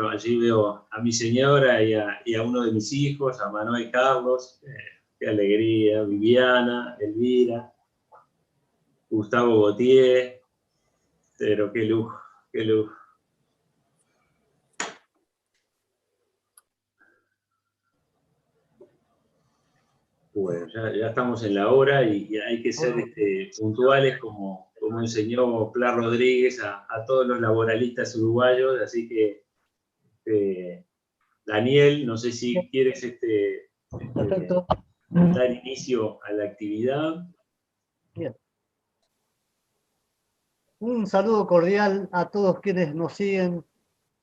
allí veo a mi señora y a uno de mis hijos, a Manuel Carlos, qué alegría, Viviana, Elvira, Gustavo Gautier, pero qué lujo, qué lujo. Bueno, ya estamos en la hora y hay que ser puntuales como enseñó Pla Rodríguez a todos los laboralistas uruguayos, así que Daniel, no sé si quieres Perfecto. dar inicio a la actividad. Bien. Un saludo cordial a todos quienes nos siguen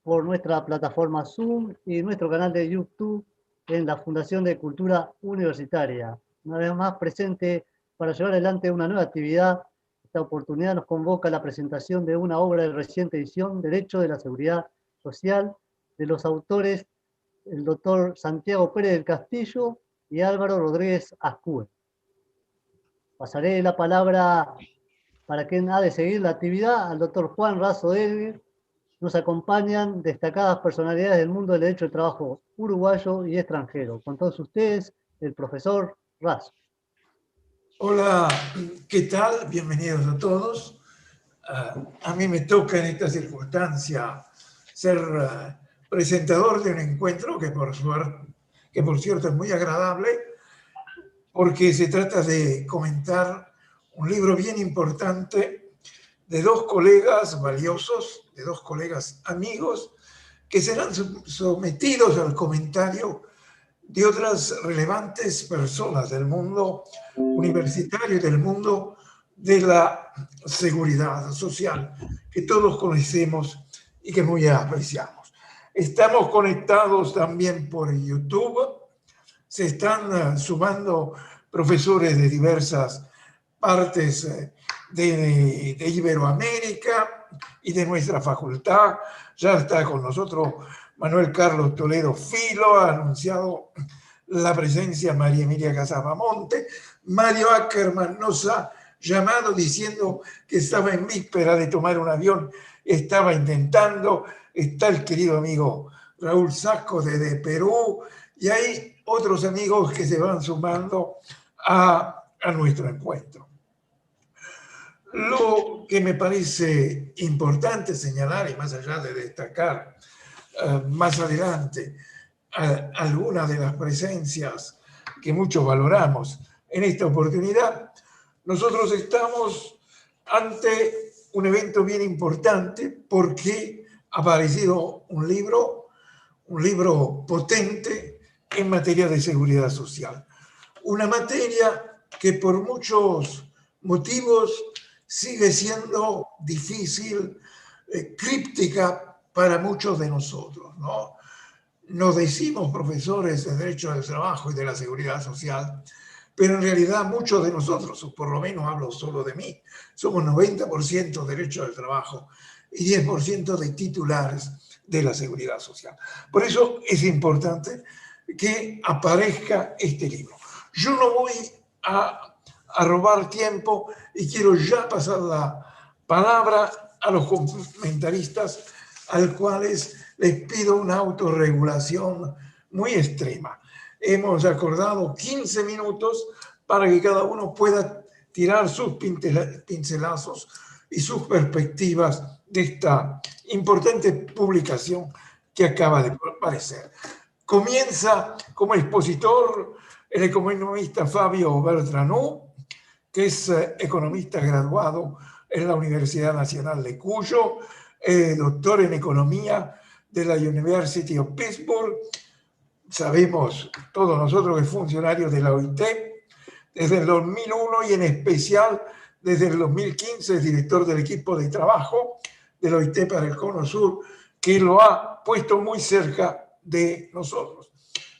por nuestra plataforma Zoom y nuestro canal de YouTube en la Fundación de Cultura Universitaria. Una vez más presente para llevar adelante una nueva actividad. Esta oportunidad nos convoca a la presentación de una obra de reciente edición, Derecho de la Seguridad Social, de los autores el doctor Santiago Pérez del Castillo y Álvaro Rodríguez Ascue. Pasaré la palabra para quien ha de seguir la actividad al doctor Juan Razo Elguer. Nos acompañan destacadas personalidades del mundo del derecho del trabajo uruguayo y extranjero. Con todos ustedes, el profesor Razo. Hola, ¿qué tal? Bienvenidos a todos. A mí me toca en esta circunstancia ser presentador de un encuentro que por cierto es muy agradable, porque se trata de comentar un libro bien importante de dos colegas valiosos, de dos colegas amigos, que serán sometidos al comentario de otras relevantes personas del mundo universitario y del mundo de la seguridad social, que todos conocemos y que muy apreciamos. Estamos conectados también por YouTube. Se están sumando profesores de diversas partes de Iberoamérica y de nuestra facultad. Ya está con nosotros Manuel Carlos Toledo Filo, ha anunciado la presencia de María Emilia Casabamonte. Mario Ackerman nos ha llamado diciendo que estaba en víspera de tomar un avión, estaba intentando. Está el querido amigo Raúl Sasco desde Perú, y hay otros amigos que se van sumando a nuestro encuentro. Lo que me parece importante señalar, y más allá de destacar más adelante algunas de las presencias que muchos valoramos en esta oportunidad, nosotros estamos ante un evento bien importante porque ha aparecido un libro potente en materia de seguridad social. Una materia que por muchos motivos sigue siendo difícil, críptica para muchos de nosotros, ¿no? Nos decimos profesores de Derecho del Trabajo y de la Seguridad Social, pero en realidad muchos de nosotros, o por lo menos hablo solo de mí, somos 90% Derecho del Trabajo y 10% de titulares de la Seguridad Social. Por eso es importante que aparezca este libro. Yo no voy a robar tiempo y quiero ya pasar la palabra a los comentaristas, al cuales les pido una autorregulación muy extrema. Hemos acordado 15 minutos para que cada uno pueda tirar sus pincelazos y sus perspectivas de esta importante publicación que acaba de aparecer. Comienza como expositor el economista Fabio Beltranú, que es economista graduado en la Universidad Nacional de Cuyo, doctor en economía de la University of Pittsburgh. Sabemos todos nosotros que es funcionario de la OIT desde el 2001 y en especial desde el 2015 es director del equipo de trabajo de la OIT para el Cono Sur, que lo ha puesto muy cerca de nosotros.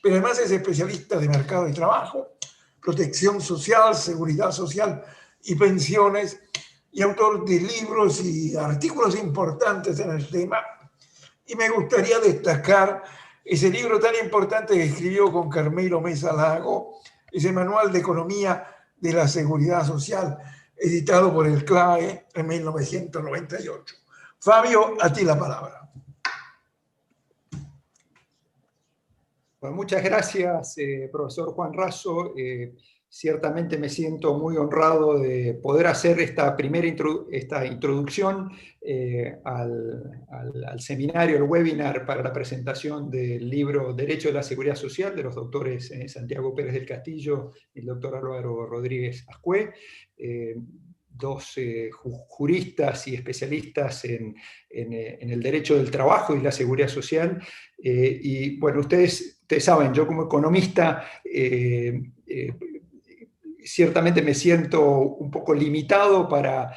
Pero además es especialista de mercado de trabajo, protección social, seguridad social y pensiones, y autor de libros y artículos importantes en el tema. Y me gustaría destacar ese libro tan importante que escribió con Carmelo Mesa Lago, ese Manual de Economía de la Seguridad Social, editado por el CLAE en 1998. Fabio, a ti la palabra. Bueno, muchas gracias, profesor Juan Raso. Ciertamente me siento muy honrado de poder hacer esta esta introducción al seminario, al webinar para la presentación del libro Derecho de la Seguridad Social de los doctores Santiago Pérez del Castillo y el doctor Álvaro Rodríguez Ascué, dos juristas y especialistas en el derecho del trabajo y la seguridad social. Y bueno, ustedes saben, yo como economista ciertamente me siento un poco limitado para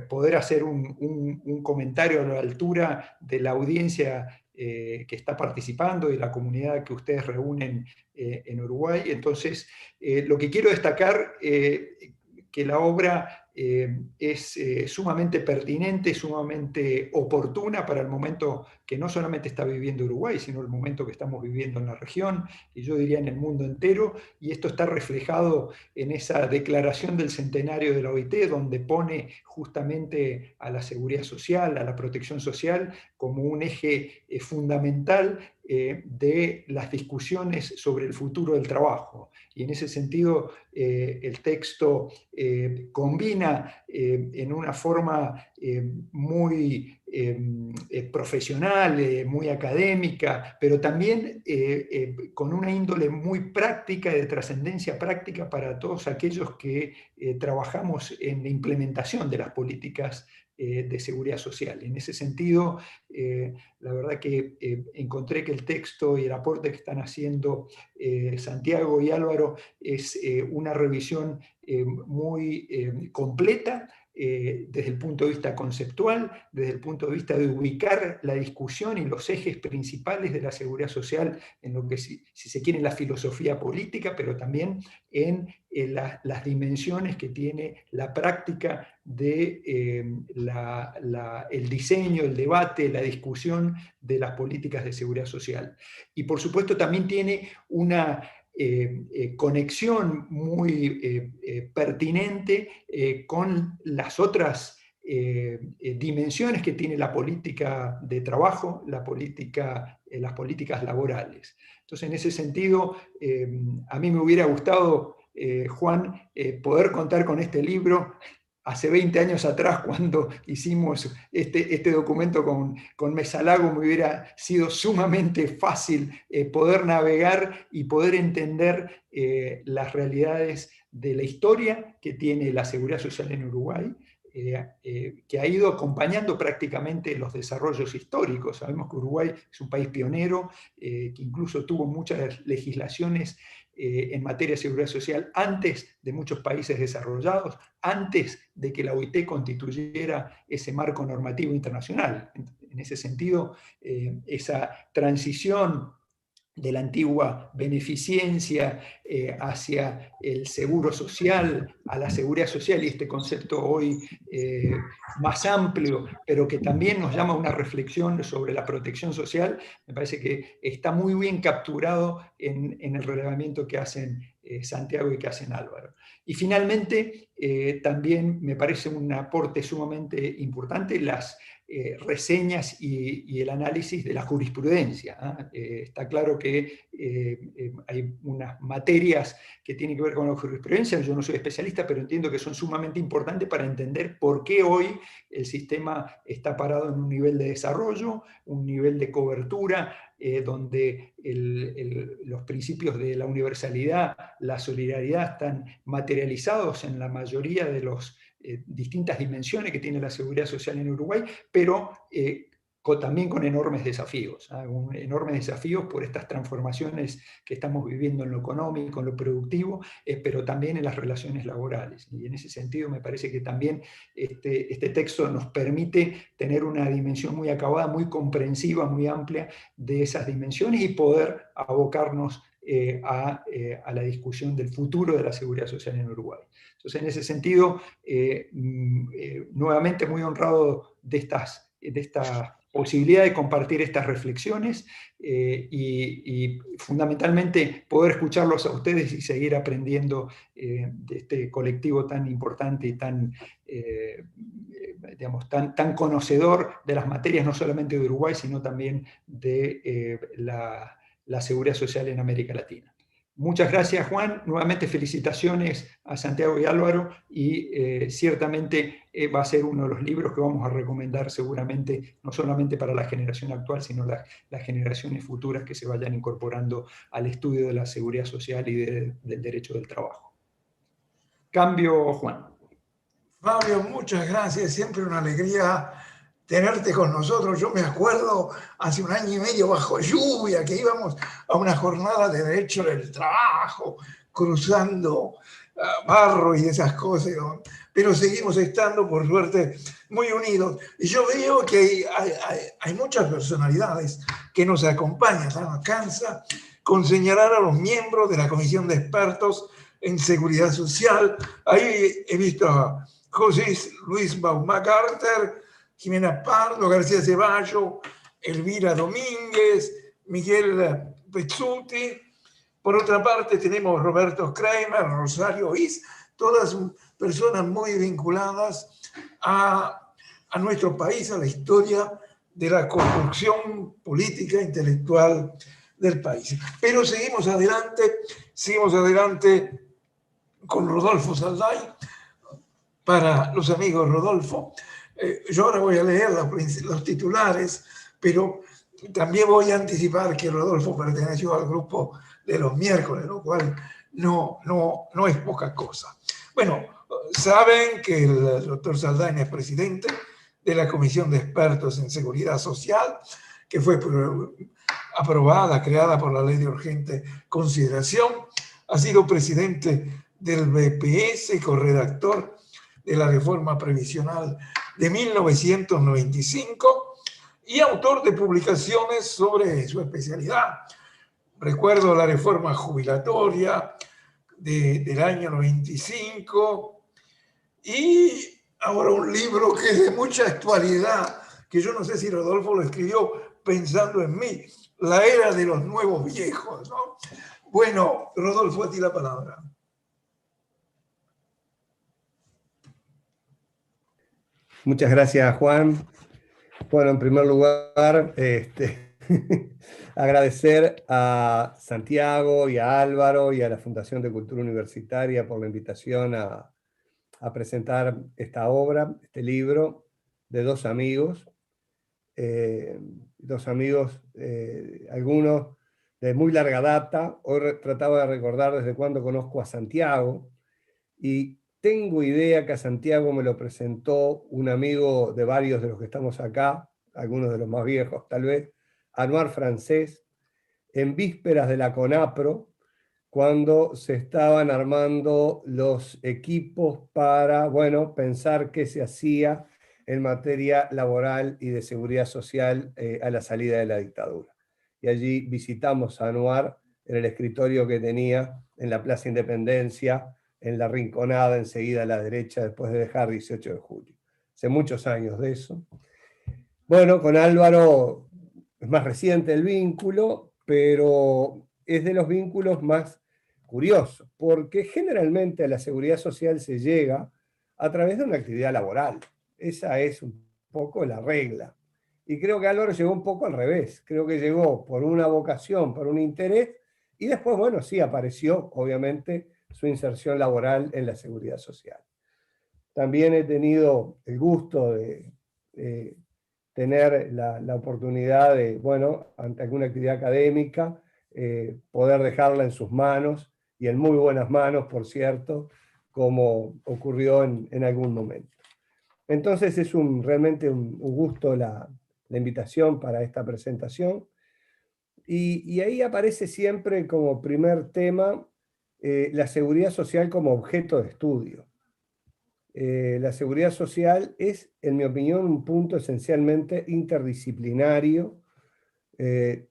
poder hacer un comentario a la altura de la audiencia que está participando y la comunidad que ustedes reúnen en Uruguay. Entonces, lo que quiero destacar que la obra es sumamente pertinente, sumamente oportuna para el momento que no solamente está viviendo Uruguay, sino el momento que estamos viviendo en la región, y yo diría en el mundo entero, y esto está reflejado en esa declaración del centenario de la OIT, donde pone justamente a la seguridad social, a la protección social, como un eje fundamental de las discusiones sobre el futuro del trabajo. Y en ese sentido, el texto combina en una forma muy profesional, muy académica, pero también con una índole muy práctica, de trascendencia práctica para todos aquellos que trabajamos en la implementación de las políticas de seguridad social. En ese sentido, la verdad que encontré que el texto y el aporte que están haciendo Santiago y Álvaro es una revisión muy completa, desde el punto de vista conceptual, desde el punto de vista de ubicar la discusión y los ejes principales de la seguridad social en lo que, si se quiere, en la filosofía política, pero también en las dimensiones que tiene la práctica de el diseño, el debate, la discusión de las políticas de seguridad social. Y por supuesto también tiene una conexión muy pertinente con las otras dimensiones que tiene la política de trabajo, las políticas laborales. Entonces, en ese sentido, a mí me hubiera gustado, Juan, poder contar con este libro hace 20 años atrás, cuando hicimos este documento con Mesalago. Me hubiera sido sumamente fácil poder navegar y poder entender las realidades de la historia que tiene la seguridad social en Uruguay, que ha ido acompañando prácticamente los desarrollos históricos. Sabemos que Uruguay es un país pionero, que incluso tuvo muchas legislaciones en materia de seguridad social antes de muchos países desarrollados, antes de que la OIT constituyera ese marco normativo internacional. En ese sentido, esa transición de la antigua beneficencia hacia el seguro social, a la seguridad social, y este concepto hoy más amplio, pero que también nos llama a una reflexión sobre la protección social, me parece que está muy bien capturado en el relevamiento que hacen Santiago y que hacen Álvaro. Y finalmente, también me parece un aporte sumamente importante las reseñas y el análisis de la jurisprudencia. Está claro que hay unas materias que tienen que ver con la jurisprudencia. Yo no soy especialista, pero entiendo que son sumamente importantes para entender por qué hoy el sistema está parado en un nivel de desarrollo, un nivel de cobertura, donde los principios de la universalidad, la solidaridad están materializados en la mayoría de los distintas dimensiones que tiene la seguridad social en Uruguay, pero también con enormes desafíos, enormes desafíos por estas transformaciones que estamos viviendo en lo económico, en lo productivo, pero también en las relaciones laborales. Y en ese sentido me parece que también este texto nos permite tener una dimensión muy acabada, muy comprensiva, muy amplia de esas dimensiones, y poder abocarnos a la discusión del futuro de la seguridad social en Uruguay. Entonces, en ese sentido, nuevamente muy honrado de esta posibilidad de compartir estas reflexiones y fundamentalmente poder escucharlos a ustedes y seguir aprendiendo de este colectivo tan importante y tan conocedor de las materias, no solamente de Uruguay, sino también de la seguridad social en América Latina. Muchas gracias, Juan. Nuevamente felicitaciones a Santiago y Álvaro, y ciertamente va a ser uno de los libros que vamos a recomendar seguramente, no solamente para la generación actual, sino las generaciones futuras que se vayan incorporando al estudio de la seguridad social y del derecho del trabajo. Cambio, Juan. Fabio, muchas gracias. Siempre una alegría tenerte con nosotros. Yo me acuerdo hace 1 año y medio bajo lluvia que íbamos a una jornada de derecho del trabajo, cruzando barro y esas cosas, pero seguimos estando, por suerte, muy unidos. Y yo veo que hay muchas personalidades que nos acompañan. No alcanza con señalar a los miembros de la Comisión de Expertos en Seguridad Social. Ahí he visto a José Luis Baumgartner, Jimena Pardo, García Ceballo, Elvira Domínguez, Miguel Pezzuti. Por otra parte tenemos Roberto Kramer, Rosario Is, todas personas muy vinculadas a nuestro país, a la historia de la construcción política e intelectual del país. Pero seguimos adelante con Rodolfo Salday. Para los amigos, Rodolfo, yo ahora voy a leer los titulares, pero también voy a anticipar que Rodolfo perteneció al grupo de los miércoles, lo cual no es poca cosa. Bueno, saben que el doctor Saldaña es presidente de la Comisión de Expertos en Seguridad Social, que fue aprobada, creada por la Ley de Urgente Consideración. Ha sido presidente del BPS, corredactor de la Reforma Previsional de 1995 y autor de publicaciones sobre su especialidad. Recuerdo la reforma jubilatoria del año 95 y ahora un libro que es de mucha actualidad, que yo no sé si Rodolfo lo escribió pensando en mí, La Era de los Nuevos Viejos, ¿no? Bueno, Rodolfo, a ti la palabra. Muchas gracias, Juan. Bueno, en primer lugar, agradecer a Santiago y a Álvaro y a la Fundación de Cultura Universitaria por la invitación a presentar esta obra, este libro, de 2 amigos. Algunos de muy larga data. Hoy trataba de recordar desde cuándo conozco a Santiago, y tengo idea que a Santiago me lo presentó un amigo de varios de los que estamos acá, algunos de los más viejos tal vez, Anuar Francés, en vísperas de la CONAPRO, cuando se estaban armando los equipos para, bueno, pensar qué se hacía en materia laboral y de seguridad social a la salida de la dictadura. Y allí visitamos a Anuar en el escritorio que tenía en la Plaza Independencia, en la Rinconada, enseguida a la derecha, después de dejar 18 de julio. Hace muchos años de eso. Bueno, con Álvaro es más reciente el vínculo, pero es de los vínculos más curiosos, porque generalmente a la seguridad social se llega a través de una actividad laboral. Esa es un poco la regla. Y creo que Álvaro llegó un poco al revés. Creo que llegó por una vocación, por un interés, y después, bueno, sí, apareció, obviamente, su inserción laboral en la seguridad social. También he tenido el gusto de tener la oportunidad de, bueno, ante alguna actividad académica, poder dejarla en sus manos, y en muy buenas manos, por cierto, como ocurrió en algún momento. Entonces es realmente un gusto la invitación para esta presentación. Y ahí aparece siempre como primer tema la seguridad social como objeto de estudio. La seguridad social es, en mi opinión, un punto esencialmente interdisciplinario,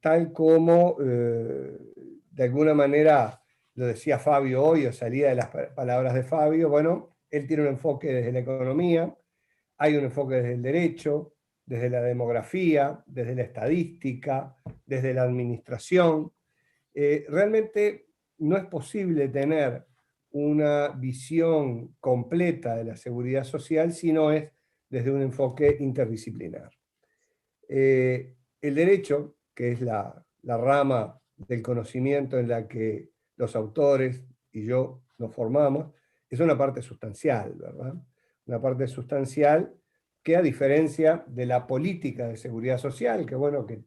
tal como de alguna manera lo decía Fabio hoy, o salía de las palabras de Fabio. Bueno, él tiene un enfoque desde la economía, hay un enfoque desde el derecho, desde la demografía, desde la estadística, desde la administración. Realmente no es posible tener una visión completa de la seguridad social si no es desde un enfoque interdisciplinar. El derecho, que es la rama del conocimiento en la que los autores y yo nos formamos, es una parte sustancial, ¿verdad? Una parte sustancial que, a diferencia de la política de seguridad social, que bueno, que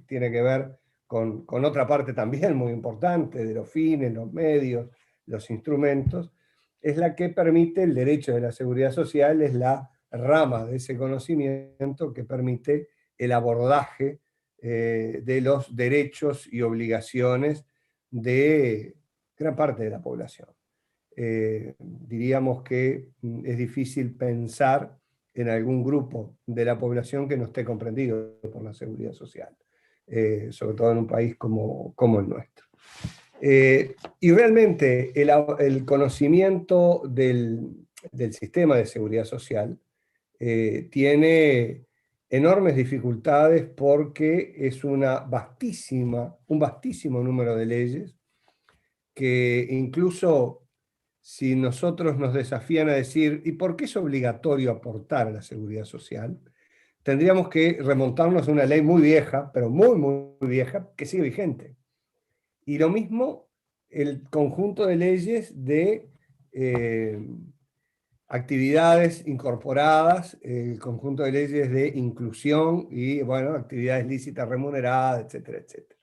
tiene que ver con otra parte también muy importante, de los fines, los medios, los instrumentos, es la que permite el derecho de la seguridad social, es la rama de ese conocimiento que permite el abordaje de los derechos y obligaciones de gran parte de la población. Diríamos que es difícil pensar en algún grupo de la población que no esté comprendido por la seguridad social, sobre todo en un país como el nuestro. Y realmente el conocimiento del sistema de seguridad social tiene enormes dificultades porque es un vastísimo número de leyes que, incluso si nosotros nos desafían a decir ¿y por qué es obligatorio aportar a la seguridad social?, tendríamos que remontarnos a una ley muy vieja, pero muy vieja, que sigue vigente. Y lo mismo el conjunto de leyes de actividades incorporadas, el conjunto de leyes de inclusión y, bueno, actividades lícitas remuneradas, etcétera, etcétera.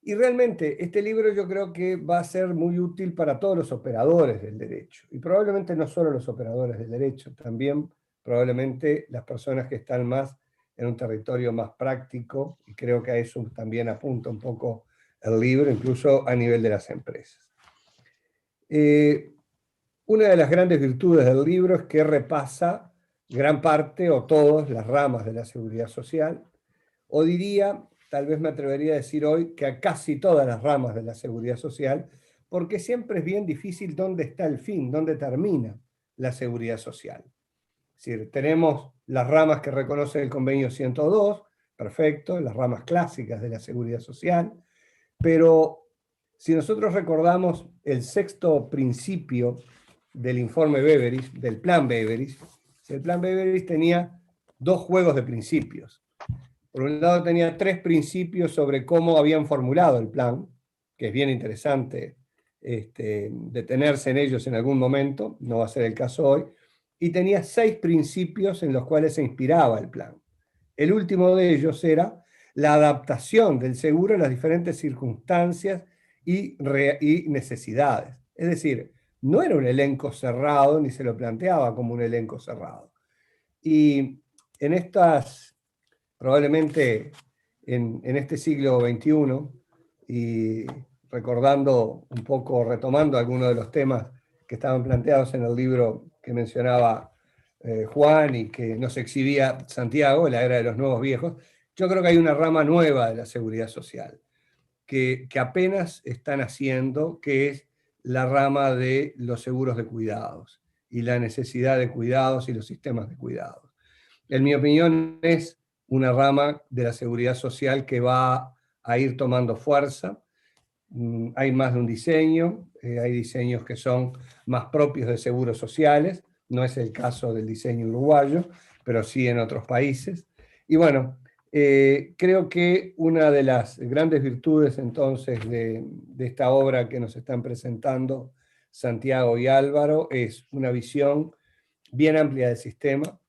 Y realmente este libro yo creo que va a ser muy útil para todos los operadores del derecho. Y probablemente no solo los operadores del derecho, también probablemente las personas que están más en un territorio más práctico, y creo que a eso también apunta un poco el libro, incluso a nivel de las empresas. Una de las grandes virtudes del libro es que repasa gran parte o todas las ramas de la seguridad social, o diría, tal vez me atrevería a decir hoy, que a casi todas las ramas de la seguridad social, porque siempre es bien difícil dónde está el fin, dónde termina la seguridad social. Es decir, tenemos las ramas que reconoce el convenio 102, perfecto, las ramas clásicas de la seguridad social, pero si nosotros recordamos el sexto principio del informe Beveridge, del plan Beveridge, el plan Beveridge tenía dos juegos de principios. Por un lado tenía 3 principios sobre cómo habían formulado el plan, que es bien interesante detenerse en ellos en algún momento, no va a ser el caso hoy, y tenía 6 principios en los cuales se inspiraba el plan. El último de ellos era la adaptación del seguro a las diferentes circunstancias y necesidades. Es decir, no era un elenco cerrado, ni se lo planteaba como un elenco cerrado. Y en estas, probablemente en este siglo XXI, y recordando un poco, retomando algunos de los temas que estaban planteados en el libro que mencionaba Juan y que nos exhibía Santiago, la era de los nuevos viejos, yo creo que hay una rama nueva de la seguridad social que apenas están haciendo, que es la rama de los seguros de cuidados y la necesidad de cuidados y los sistemas de cuidados. En mi opinión, es una rama de la seguridad social que va a ir tomando fuerza. Hay más de un diseño, hay diseños que son más propios de seguros sociales, no es el caso del diseño uruguayo, pero sí en otros países. Y bueno, creo que una de las grandes virtudes entonces de esta obra que nos están presentando Santiago y Álvaro es una visión bien amplia del sistema,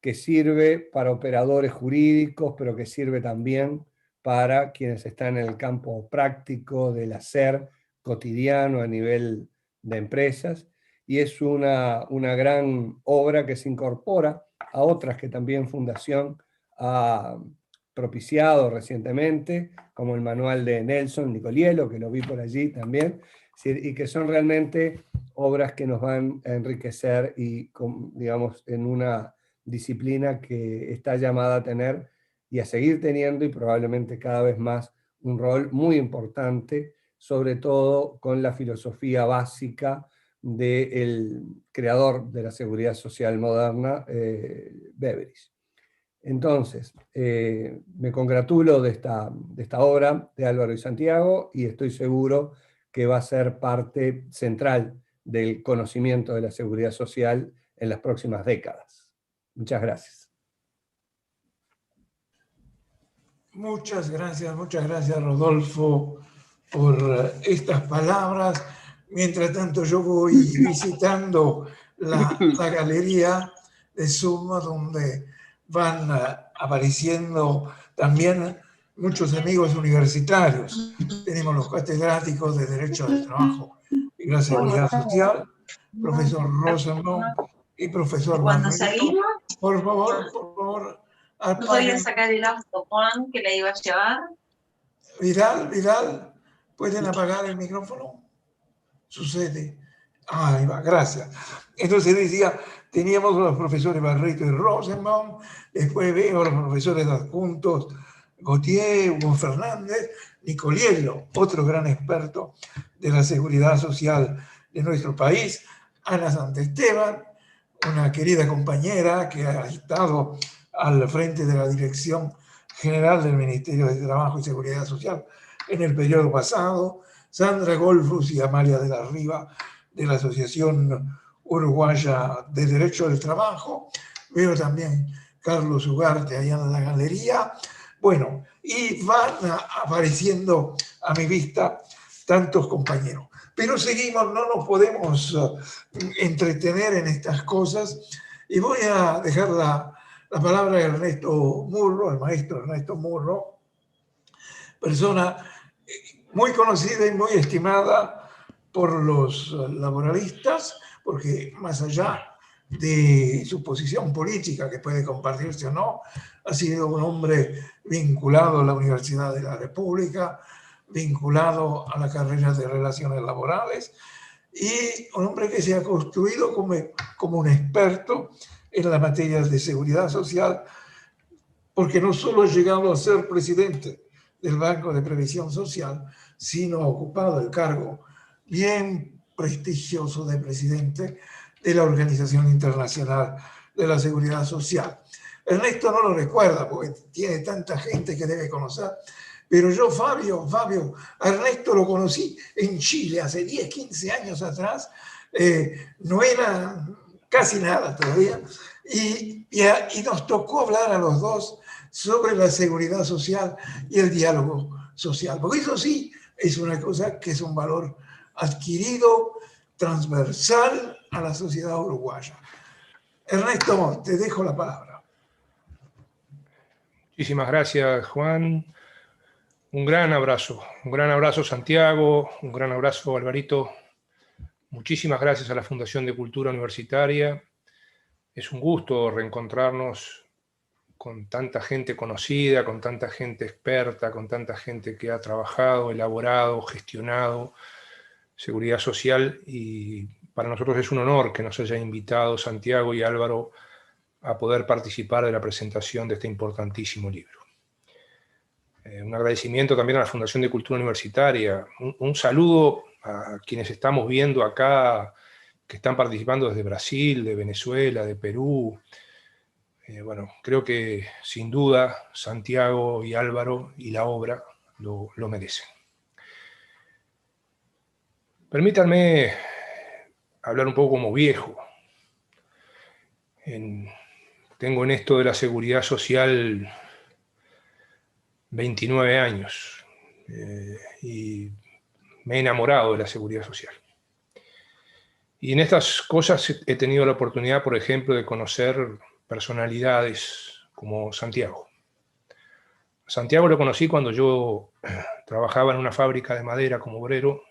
que sirve para operadores jurídicos, pero que sirve también para quienes están en el campo práctico del hacer cotidiano a nivel de empresas, y es una gran obra que se incorpora a otras que también Fundación ha propiciado recientemente, como el manual de Nelson Nicolielo, que lo vi por allí también, y que son realmente obras que nos van a enriquecer y, digamos, en una disciplina que está llamada a tener y a seguir teniendo, y probablemente cada vez más, un rol muy importante, sobre todo con la filosofía básica del creador de la seguridad social moderna, Beveridge. Entonces, me congratulo de esta obra de Álvaro y Santiago, y estoy seguro que va a ser parte central del conocimiento de la seguridad social en las próximas décadas. Muchas gracias. Muchas gracias, Rodolfo. por estas palabras. Mientras tanto yo voy visitando la galería de Zoom, donde van apareciendo también muchos amigos universitarios. Tenemos los catedráticos de Derecho del Trabajo y la Seguridad Social, profesor Rosenbaum y profesor Cuando Barreto. salimos, Por favor, no apaguen. podía sacar el auto, Juan, que la iba a llevar. Vidal, ¿pueden apagar el micrófono? Sucede. Ahí va, gracias. Entonces decía, teníamos a los profesores Barreto y Rosenbaum, después veo a los profesores adjuntos Gautier, Hugo Fernández, Nicoliello, otro gran experto de la seguridad social de nuestro país, Ana Santesteban, una querida compañera que ha estado al frente de la Dirección General del Ministerio de Trabajo y Seguridad Social en el periodo pasado, Sandra Golfus y Amalia de la Riva, de la Asociación Uruguaya de Derecho del Trabajo. Veo también Carlos Ugarte allá en la galería. Bueno, y van apareciendo a mi vista tantos compañeros. Pero seguimos, no nos podemos entretener en estas cosas. Y voy a dejar la palabra a Ernesto Murro, el maestro Ernesto Murro, persona muy conocida y muy estimada por los laboralistas, porque más allá de su posición política, que puede compartirse o no, ha sido un hombre vinculado a la Universidad de la República, vinculado a la carrera de Relaciones Laborales, y un hombre que se ha construido como un experto en las materias de seguridad social, porque no solo ha llegado a ser presidente del Banco de Previsión Social, sino ha ocupado el cargo bien prestigioso de presidente de la Organización Internacional de la Seguridad Social. Ernesto no lo recuerda porque tiene tanta gente que debe conocer, pero yo, Fabio, a Ernesto lo conocí en Chile hace 10, 15 años atrás, no era casi nada todavía, y nos tocó hablar a los dos sobre la seguridad social y el diálogo social, porque eso sí es una cosa que es un valor adquirido, transversal a la sociedad uruguaya. Ernesto, te dejo la palabra. Muchísimas gracias, Juan. Un gran abrazo Santiago, un gran abrazo Alvarito. Muchísimas gracias a la Fundación de Cultura Universitaria. Es un gusto reencontrarnos con tanta gente conocida, con tanta gente experta, con tanta gente que ha trabajado, elaborado, gestionado seguridad social, y para nosotros es un honor que nos haya invitado Santiago y Álvaro a poder participar de la presentación de este importantísimo libro. Un agradecimiento también a la Fundación de Cultura Universitaria, un saludo a quienes estamos viendo acá, que están participando desde Brasil, de Venezuela, de Perú. Bueno, creo que sin duda Santiago y Álvaro y la obra lo merecen. Permítanme hablar un poco como viejo. Tengo en esto de la seguridad social 29 años y me he enamorado de la seguridad social. Y en estas cosas he tenido la oportunidad, por ejemplo, de conocer personalidades como Santiago. Santiago lo conocí cuando yo trabajaba en una fábrica de madera como obrero,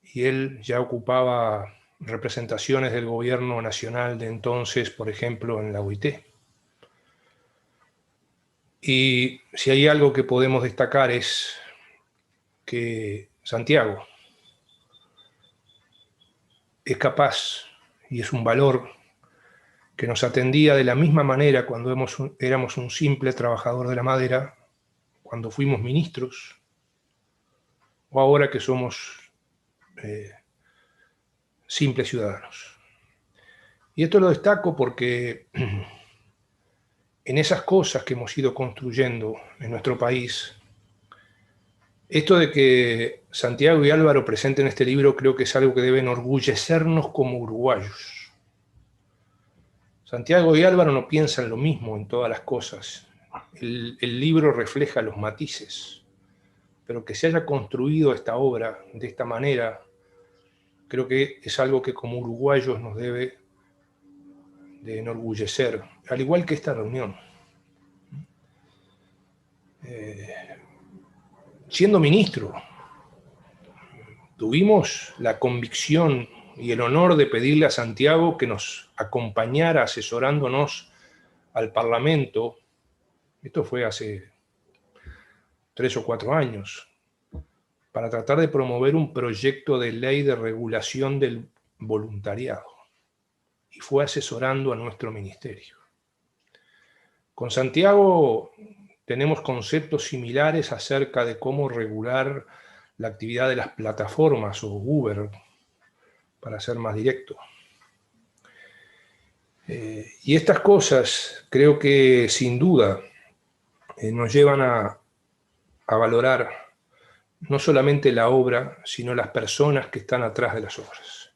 y él ya ocupaba representaciones del gobierno nacional de entonces, por ejemplo, en la OIT. Y si hay algo que podemos destacar es que Santiago es capaz, y es un valor, que nos atendía de la misma manera cuando éramos un simple trabajador de la madera, cuando fuimos ministros, o ahora que somos simples ciudadanos. Y esto lo destaco porque en esas cosas que hemos ido construyendo en nuestro país, esto de que Santiago y Álvaro presenten este libro creo que es algo que debe enorgullecernos como uruguayos. Santiago y Álvaro no piensan lo mismo en todas las cosas. El libro refleja los matices. pero que se haya construido esta obra de esta manera, creo que es algo que como uruguayos nos debe de enorgullecer, al igual que esta reunión. Siendo ministro, tuvimos la convicción y el honor de pedirle a Santiago que nos acompañara asesorándonos al Parlamento. Esto fue hace 3 o 4 años, para tratar de promover un proyecto de ley de regulación del voluntariado. Y fue asesorando a nuestro ministerio. Con Santiago tenemos conceptos similares acerca de cómo regular la actividad de las plataformas o Uber, para ser más directo. Y estas cosas creo que sin duda nos llevan a valorar no solamente la obra, sino las personas que están atrás de las obras.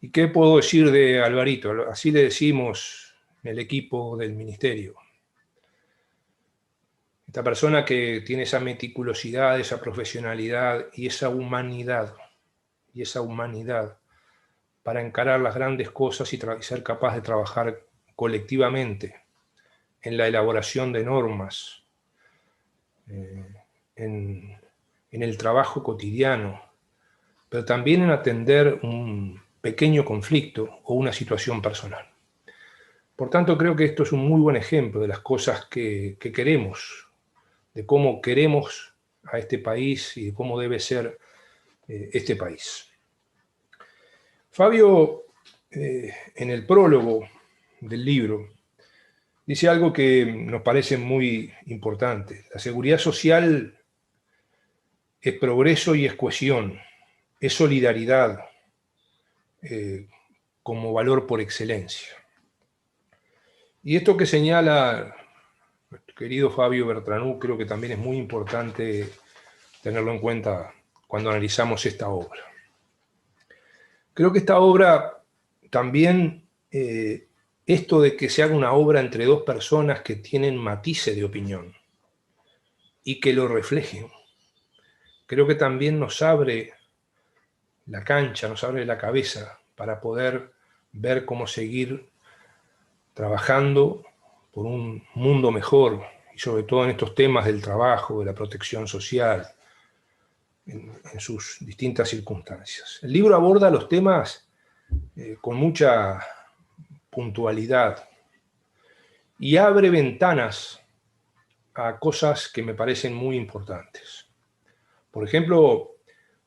¿Y qué puedo decir de Alvarito? Así le decimos en el equipo del ministerio. Esta persona que tiene esa meticulosidad, esa profesionalidad y esa humanidad para encarar las grandes cosas y ser capaz de trabajar colectivamente en la elaboración de normas, en el trabajo cotidiano, pero también en atender un pequeño conflicto o una situación personal. Por tanto, creo que esto es un muy buen ejemplo de las cosas que queremos, de cómo queremos a este país y de cómo debe ser este país. Fabio, en el prólogo del libro, dice algo que nos parece muy importante. La seguridad social es progreso y es cohesión, es solidaridad como valor por excelencia. Y esto que señala nuestro querido Fabio Bertranú, creo que también es muy importante tenerlo en cuenta cuando analizamos esta obra. Creo que esta obra también, esto de que se haga una obra entre dos personas que tienen matices de opinión y que lo reflejen, creo que también nos abre la cancha, nos abre la cabeza para poder ver cómo seguir trabajando por un mundo mejor, y sobre todo en estos temas del trabajo, de la protección social, en sus distintas circunstancias. El libro aborda los temas con mucha puntualidad y abre ventanas a cosas que me parecen muy importantes. Por ejemplo,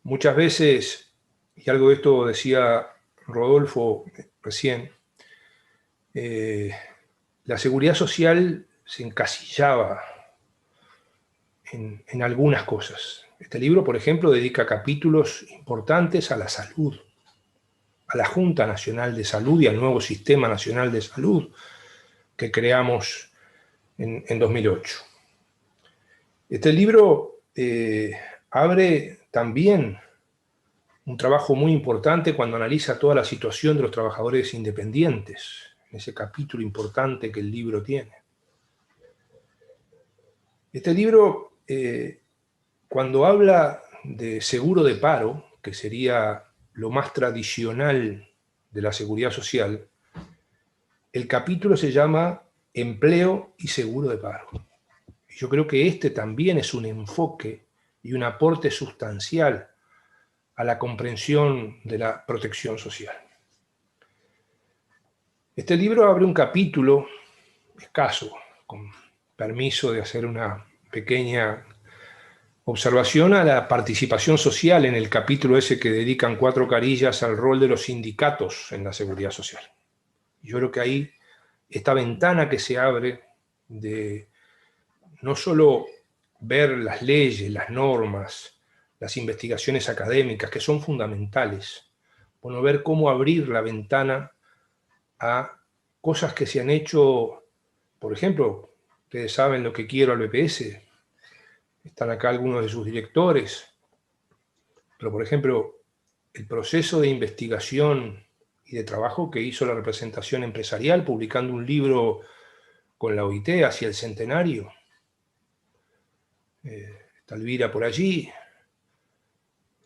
muchas veces, y algo de esto decía Rodolfo recién, la seguridad social se encasillaba en algunas cosas. Este libro, por ejemplo, dedica capítulos importantes a la salud, a la Junta Nacional de Salud y al nuevo Sistema Nacional de Salud que creamos en 2008. Este libro abre también un trabajo muy importante cuando analiza toda la situación de los trabajadores independientes, en ese capítulo importante que el libro tiene. Este libro, cuando habla de seguro de paro, que sería lo más tradicional de la seguridad social, el capítulo se llama Empleo y seguro de paro. Y yo creo que este también es un enfoque y un aporte sustancial a la comprensión de la protección social. Este libro abre un capítulo escaso, con permiso de hacer una pequeña observación a la participación social en el capítulo ese que dedican 4 carillas al rol de los sindicatos en la seguridad social. Yo creo que ahí esta ventana que se abre de no solo ver las leyes, las normas, las investigaciones académicas, que son fundamentales, bueno, ver cómo abrir la ventana a cosas que se han hecho, por ejemplo, ustedes saben lo que quiero al BPS, están acá algunos de sus directores, pero por ejemplo, el proceso de investigación y de trabajo que hizo la representación empresarial publicando un libro con la OIT hacia el centenario. está Elvira por allí,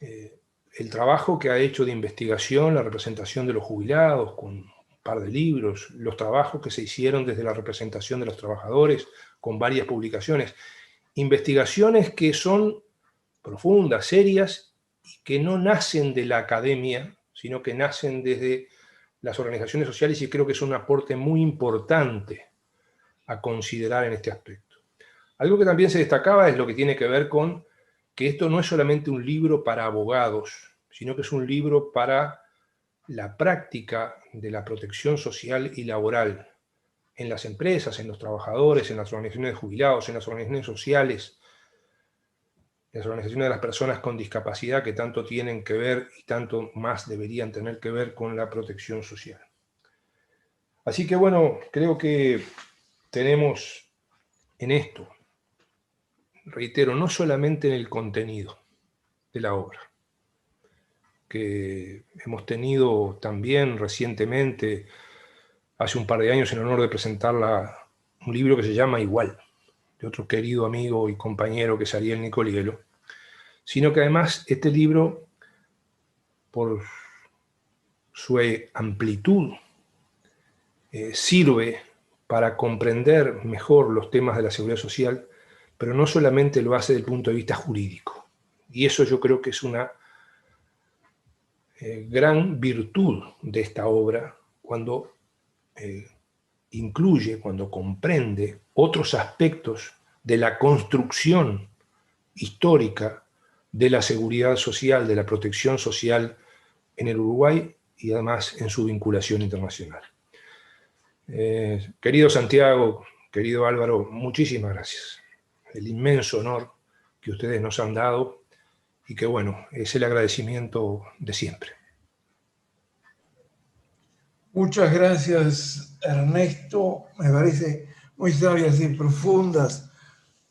el trabajo que ha hecho de investigación, la representación de los jubilados con un par de libros, los trabajos que se hicieron desde la representación de los trabajadores con varias publicaciones, investigaciones que son profundas, serias, y que no nacen de la academia, sino que nacen desde las organizaciones sociales, y creo que es un aporte muy importante a considerar en este aspecto. Algo que también se destacaba es lo que tiene que ver con que esto no es solamente un libro para abogados, sino que es un libro para la práctica de la protección social y laboral en las empresas, en los trabajadores, en las organizaciones de jubilados, en las organizaciones sociales, en las organizaciones de las personas con discapacidad, que tanto tienen que ver y tanto más deberían tener que ver con la protección social. Así que bueno, creo que tenemos en esto, reitero, no solamente en el contenido de la obra, que hemos tenido también recientemente, hace un par de años, en honor de presentarla, un libro que se llama Igual, de otro querido amigo y compañero que es Ariel Nicolielo, sino que además este libro, por su amplitud, sirve para comprender mejor los temas de la seguridad social, pero no solamente lo hace desde el punto de vista jurídico. Y eso yo creo que es una gran virtud de esta obra, cuando incluye, cuando comprende otros aspectos de la construcción histórica de la seguridad social, de la protección social en el Uruguay y además en su vinculación internacional. Querido Santiago, querido Álvaro, muchísimas gracias. El inmenso honor que ustedes nos han dado y que, bueno, es el agradecimiento de siempre. Muchas gracias, Ernesto. Me parece muy sabias y profundas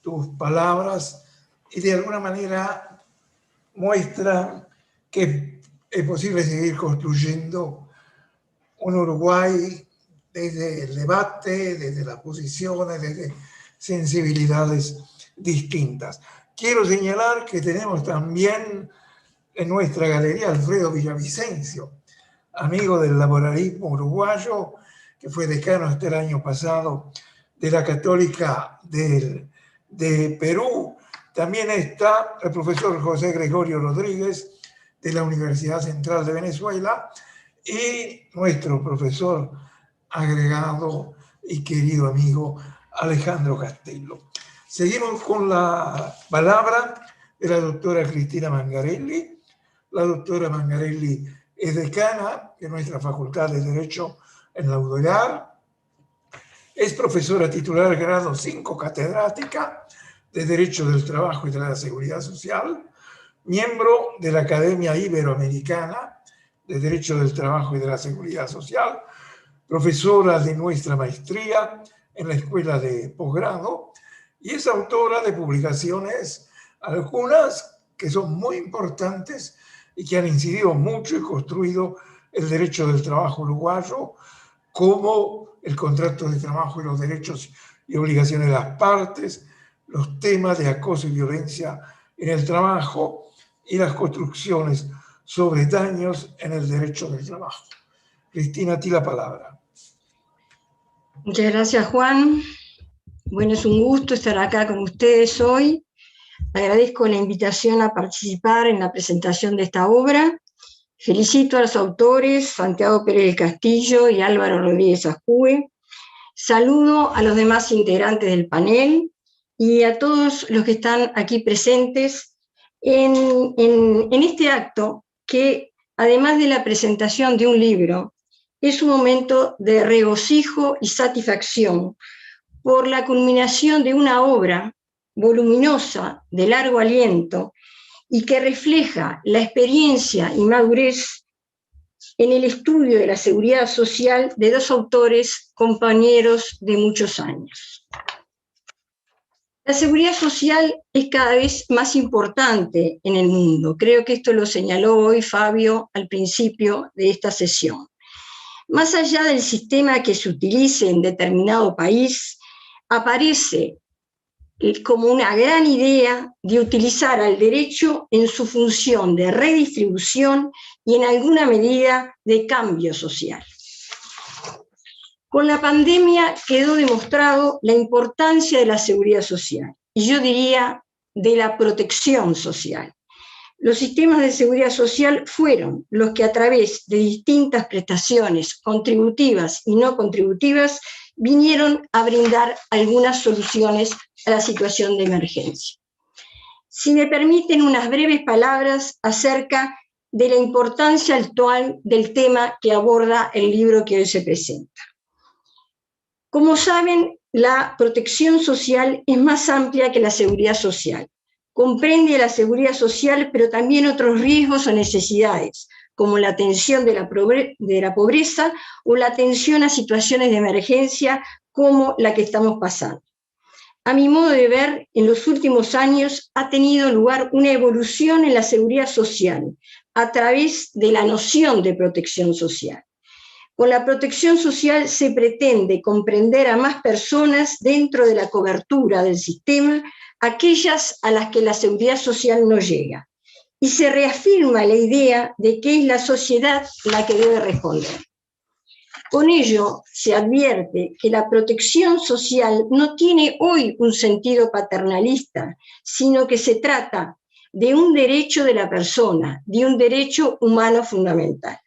tus palabras y de alguna manera muestran que es posible seguir construyendo un Uruguay desde el debate, desde las posiciones, desde sensibilidades distintas. Quiero señalar que tenemos también en nuestra galería Alfredo Villavicencio, amigo del laboralismo uruguayo, que fue decano hasta el año pasado de la Católica de Perú. También está el profesor José Gregorio Rodríguez de la Universidad Central de Venezuela y nuestro profesor agregado y querido amigo Alejandro Castello. Seguimos con la palabra de la doctora Cristina Mangarelli. La doctora Mangarelli es decana de nuestra Facultad de Derecho en la UDELAR. Es profesora titular grado 5 catedrática de Derecho del Trabajo y de la Seguridad Social, miembro de la Academia Iberoamericana de Derecho del Trabajo y de la Seguridad Social, profesora de nuestra maestría en la Escuela de Posgrado, y es autora de publicaciones, algunas que son muy importantes y que han incidido mucho y construido el derecho del trabajo uruguayo, como el contrato de trabajo y los derechos y obligaciones de las partes, los temas de acoso y violencia en el trabajo y las construcciones sobre daños en el derecho del trabajo. Cristina, a ti la palabra. Muchas gracias, Juan. Bueno, es un gusto estar acá con ustedes hoy. Agradezco la invitación a participar en la presentación de esta obra. Felicito a los autores, Santiago Pérez del Castillo y Álvaro Rodríguez Ajue. Saludo a los demás integrantes del panel y a todos los que están aquí presentes en este acto que, además de la presentación de un libro, es un momento de regocijo y satisfacción por la culminación de una obra voluminosa, de largo aliento, y que refleja la experiencia y madurez en el estudio de la seguridad social de dos autores compañeros de muchos años. La seguridad social es cada vez más importante en el mundo. Creo que esto lo señaló hoy Fabio al principio de esta sesión. Más allá del sistema que se utilice en determinado país, aparece como una gran idea de utilizar al derecho en su función de redistribución y en alguna medida de cambio social. Con la pandemia quedó demostrado la importancia de la seguridad social, y yo diría de la protección social. Los sistemas de seguridad social fueron los que a través de distintas prestaciones contributivas y no contributivas vinieron a brindar algunas soluciones a la situación de emergencia. Si me permiten unas breves palabras acerca de la importancia actual del tema que aborda el libro que hoy se presenta. Como saben, la protección social es más amplia que la seguridad social. Comprende la seguridad social, pero también otros riesgos o necesidades, como la atención de la pobreza o la atención a situaciones de emergencia como la que estamos pasando. A mi modo de ver, en los últimos años ha tenido lugar una evolución en la seguridad social a través de la noción de protección social. Con la protección social se pretende comprender a más personas dentro de la cobertura del sistema, aquellas a las que la seguridad social no llega. Y se reafirma la idea de que es la sociedad la que debe responder. Con ello se advierte que la protección social no tiene hoy un sentido paternalista, sino que se trata de un derecho de la persona, de un derecho humano fundamental.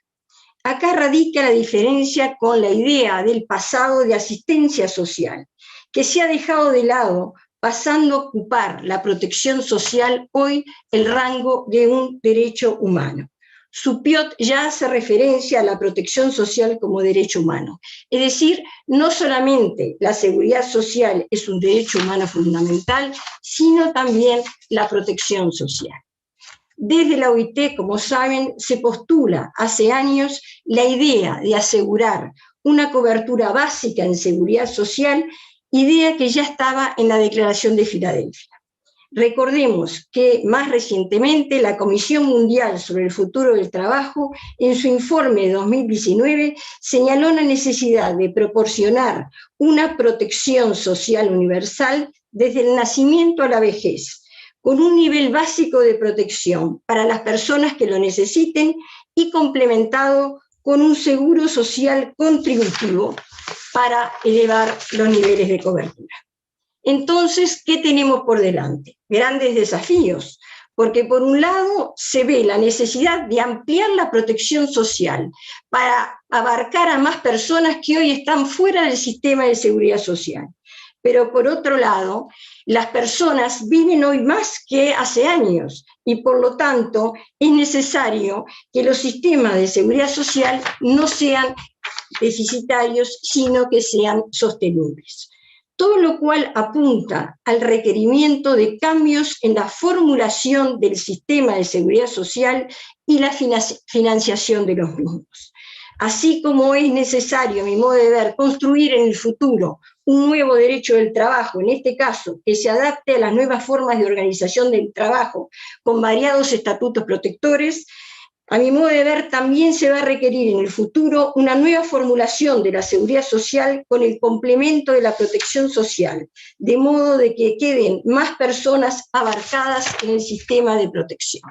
Acá radica la diferencia con la idea del pasado de asistencia social, que se ha dejado de lado, pasando a ocupar la protección social hoy el rango de un derecho humano. Supiot ya hace referencia a la protección social como derecho humano. Es decir, no solamente la seguridad social es un derecho humano fundamental, sino también la protección social. Desde la OIT, como saben, se postula hace años la idea de asegurar una cobertura básica en seguridad social, idea que ya estaba en la Declaración de Filadelfia. Recordemos que más recientemente la Comisión Mundial sobre el Futuro del Trabajo, en su informe de 2019, señaló la necesidad de proporcionar una protección social universal desde el nacimiento a la vejez, con un nivel básico de protección para las personas que lo necesiten y complementado con un seguro social contributivo para elevar los niveles de cobertura. Entonces, ¿qué tenemos por delante? Grandes desafíos, porque por un lado se ve la necesidad de ampliar la protección social para abarcar a más personas que hoy están fuera del sistema de seguridad social. Pero por otro lado, las personas viven hoy más que hace años y por lo tanto es necesario que los sistemas de seguridad social no sean deficitarios, sino que sean sostenibles. Todo lo cual apunta al requerimiento de cambios en la formulación del sistema de seguridad social y la financiación de los mismos. Así como es necesario, a mi modo de ver, construir en el futuro un nuevo derecho del trabajo, en este caso, que se adapte a las nuevas formas de organización del trabajo con variados estatutos protectores, a mi modo de ver, también se va a requerir en el futuro una nueva formulación de la seguridad social con el complemento de la protección social, de modo de que queden más personas abarcadas en el sistema de protección.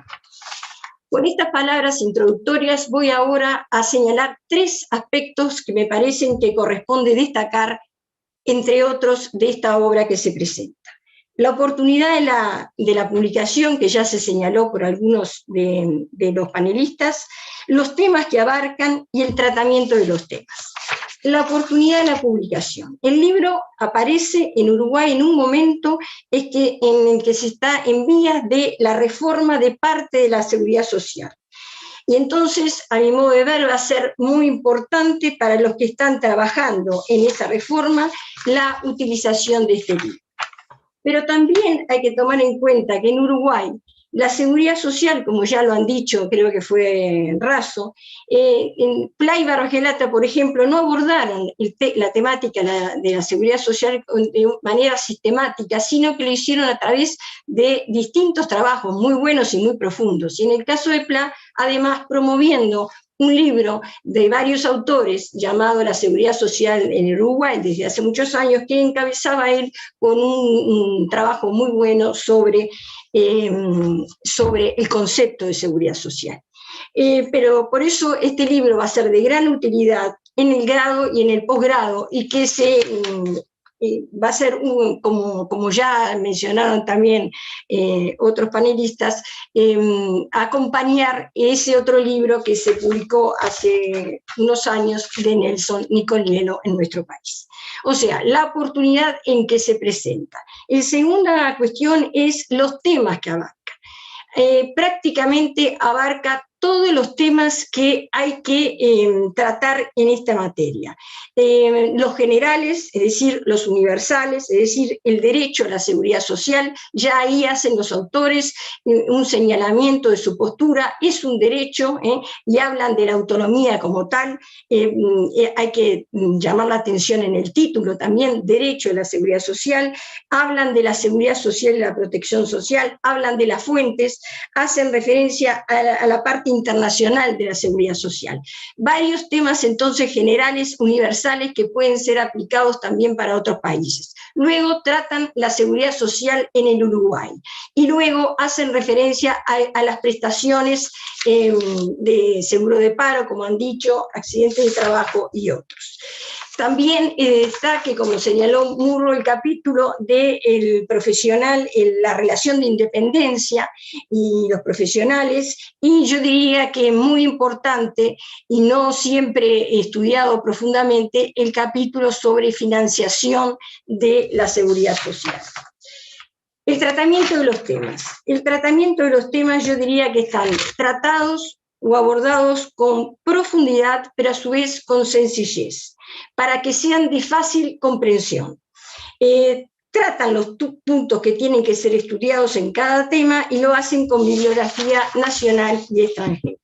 Con estas palabras introductorias voy ahora a señalar 3 aspectos que me parecen que corresponde destacar, entre otros, de esta obra que se presenta. La oportunidad de la publicación, que ya se señaló por algunos de los panelistas, los temas que abarcan y el tratamiento de los temas. La oportunidad de la publicación. El libro aparece en Uruguay en un momento en el que se está en vías de la reforma de parte de la seguridad social. Y entonces, a mi modo de ver, va a ser muy importante para los que están trabajando en esa reforma la utilización de este libro. Pero también hay que tomar en cuenta que en Uruguay la seguridad social, como ya lo han dicho, creo que fue Raso, en Pla y Barragelata, por ejemplo, no abordaron la temática de la seguridad social de manera sistemática, sino que lo hicieron a través de distintos trabajos muy buenos y muy profundos. Y en el caso de Pla, además promoviendo un libro de varios autores llamado La Seguridad Social en Uruguay desde hace muchos años, que encabezaba él con un trabajo muy bueno sobre el concepto de seguridad social. Pero por eso este libro va a ser de gran utilidad en el grado y en el posgrado, y que va a ser, como ya mencionaron también otros panelistas, acompañar ese otro libro que se publicó hace unos años de Nelson Nicolielo en nuestro país. O sea, la oportunidad en que se presenta. La segunda cuestión es los temas que abarca. Prácticamente abarca todos los temas que hay que tratar en esta materia. Los generales, es decir, los universales, es decir, el derecho a la seguridad social, ya ahí hacen los autores un señalamiento de su postura, es un derecho, y hablan de la autonomía como tal. Hay que llamar la atención en el título también, derecho a la seguridad social, hablan de la seguridad social y la protección social, hablan de las fuentes, hacen referencia a la parte internacional de la seguridad social. Varios temas entonces generales, universales, que pueden ser aplicados también para otros países. Luego tratan la seguridad social en el Uruguay y luego hacen referencia a las prestaciones de seguro de paro, como han dicho, accidentes de trabajo y otros. También está que, como señaló Murro, el capítulo del profesional, la relación de independencia y los profesionales, y yo diría que muy importante y no siempre estudiado profundamente, el capítulo sobre financiación de la seguridad social. El tratamiento de los temas. El tratamiento de los temas yo diría que están tratados o abordados con profundidad, pero a su vez con sencillez, para que sean de fácil comprensión. Tratan los puntos que tienen que ser estudiados en cada tema y lo hacen con bibliografía nacional y extranjera.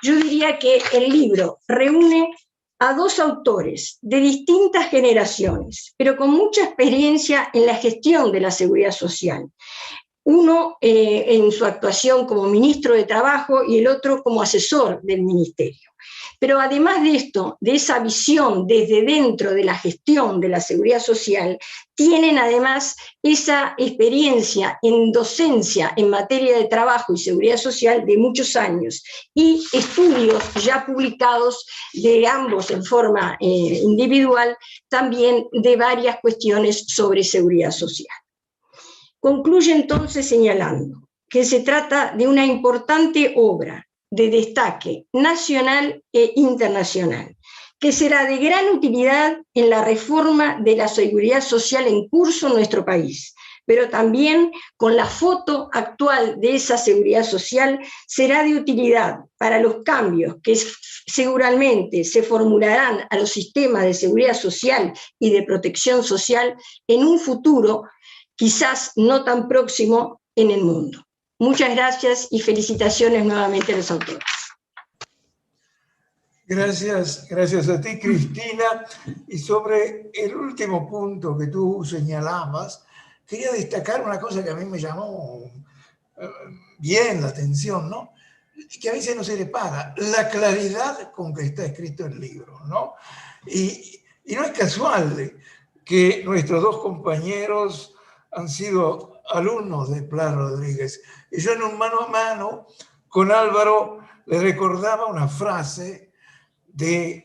Yo diría que el libro reúne a dos autores de distintas generaciones, pero con mucha experiencia en la gestión de la seguridad social. Uno en su actuación como ministro de Trabajo y el otro como asesor del ministerio. Pero además de esto, de esa visión desde dentro de la gestión de la seguridad social, tienen además esa experiencia en docencia en materia de trabajo y seguridad social de muchos años y estudios ya publicados de ambos en forma individual, también de varias cuestiones sobre seguridad social. Concluye entonces señalando que se trata de una importante obra de destaque nacional e internacional, que será de gran utilidad en la reforma de la seguridad social en curso en nuestro país, pero también con la foto actual de esa seguridad social será de utilidad para los cambios que seguramente se formularán a los sistemas de seguridad social y de protección social en un futuro quizás no tan próximo en el mundo. Muchas gracias y felicitaciones nuevamente a los autores. Gracias a ti, Cristina. Y sobre el último punto que tú señalabas, quería destacar una cosa que a mí me llamó bien la atención, ¿no? Que a veces no se le paga, la claridad con que está escrito el libro, ¿no? Y no es casual que nuestros dos compañeros han sido alumnos de Pla Rodríguez. Y yo en un mano a mano con Álvaro le recordaba una frase de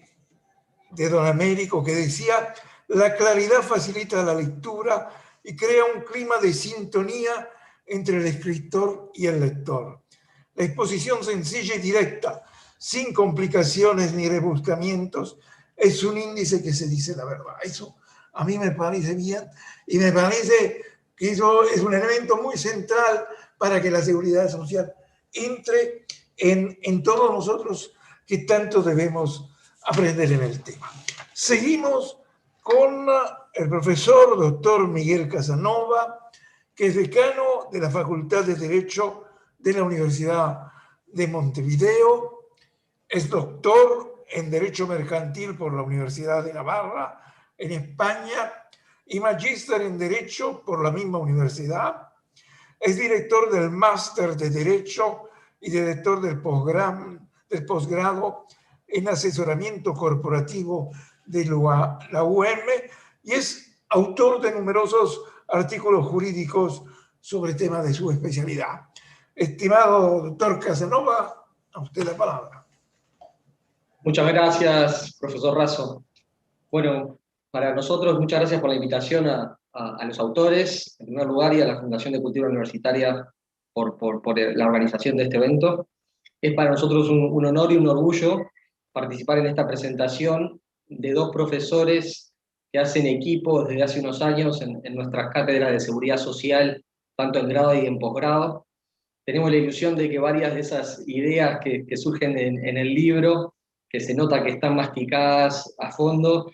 don Américo que decía: la claridad facilita la lectura y crea un clima de sintonía entre el escritor y el lector. La exposición sencilla y directa, sin complicaciones ni rebuscamientos, es un índice que se dice la verdad. Eso a mí me parece bien y me parece que eso es un elemento muy central para que la seguridad social entre en todos nosotros que tanto debemos aprender en el tema. Seguimos con el profesor doctor Miguel Casanova, que es decano de la Facultad de Derecho de la Universidad de Montevideo, es doctor en Derecho Mercantil por la Universidad de Navarra, en España, y magíster en Derecho por la misma universidad. Es director del Máster de Derecho y director del posgrado en asesoramiento corporativo de la UM y es autor de numerosos artículos jurídicos sobre temas de su especialidad. Estimado doctor Casanova, a usted la palabra. Muchas gracias, profesor Razo. Bueno, para nosotros, muchas gracias por la invitación a los autores, en primer lugar, y a la Fundación de Cultura Universitaria por la organización de este evento. Es para nosotros un honor y un orgullo participar en esta presentación de dos profesores que hacen equipo desde hace unos años en nuestras cátedras de seguridad social, tanto en grado y en posgrado. Tenemos la ilusión de que varias de esas ideas que surgen en el libro, que se nota que están masticadas a fondo,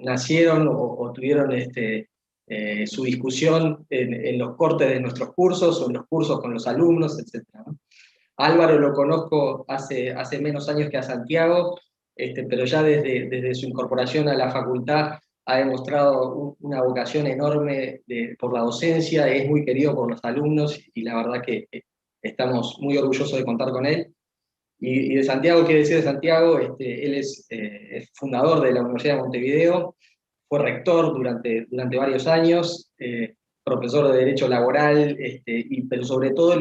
nacieron o tuvieron su discusión en los cortes de nuestros cursos o en los cursos con los alumnos, etc. ¿no? Álvaro lo conozco hace menos años que a Santiago, pero ya desde su incorporación a la facultad ha demostrado una vocación enorme por la docencia, es muy querido por los alumnos y la verdad que estamos muy orgullosos de contar con él. Y de Santiago, ¿qué decir de Santiago? Él es fundador de la Universidad de Montevideo, fue rector durante varios años, profesor de Derecho Laboral, pero sobre todo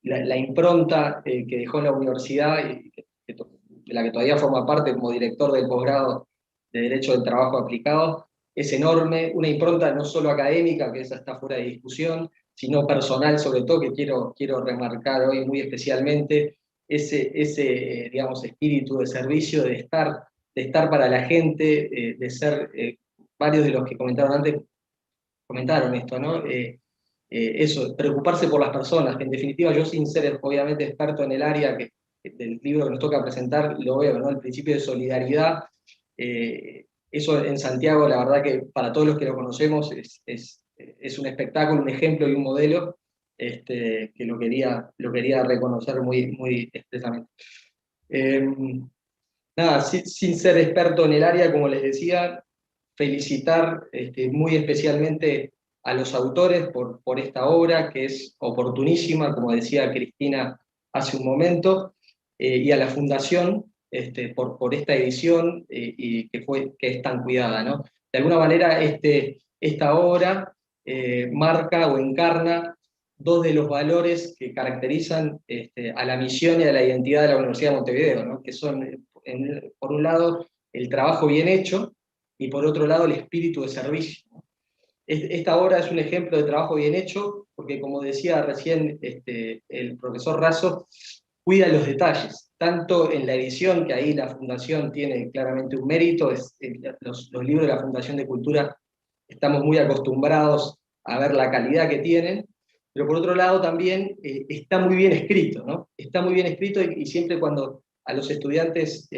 la impronta que dejó en la universidad, de la que todavía forma parte como director del posgrado de Derecho del Trabajo Aplicado, es enorme, una impronta no solo académica, que esa está fuera de discusión, sino personal sobre todo, que quiero remarcar hoy muy especialmente, ese digamos, espíritu de servicio, de estar para la gente, de ser, varios de los que comentaron antes, comentaron esto, ¿no? Eso, preocuparse por las personas, que en definitiva yo sin ser obviamente experto en el área del libro que nos toca presentar, lo veo, ¿no? El principio de solidaridad, eso en Santiago, la verdad que para todos los que lo conocemos es un espectáculo, un ejemplo y un modelo, que lo quería reconocer muy expresamente. Nada, sin ser experto en el área, como les decía, felicitar muy especialmente a los autores por esta obra, que es oportunísima, como decía Cristina hace un momento, y a la Fundación por esta edición y que es tan cuidada, ¿no? De alguna manera esta obra marca o encarna dos de los valores que caracterizan a la misión y a la identidad de la Universidad de Montevideo, ¿no? Que son, por un lado, el trabajo bien hecho, y por otro lado, el espíritu de servicio. Esta obra es un ejemplo de trabajo bien hecho, porque como decía recién el profesor Razo, cuida los detalles, tanto en la edición, que ahí la Fundación tiene claramente un mérito, los libros de la Fundación de Cultura estamos muy acostumbrados a ver la calidad que tienen, pero por otro lado también está muy bien escrito, ¿no? Está muy bien escrito y siempre cuando a los estudiantes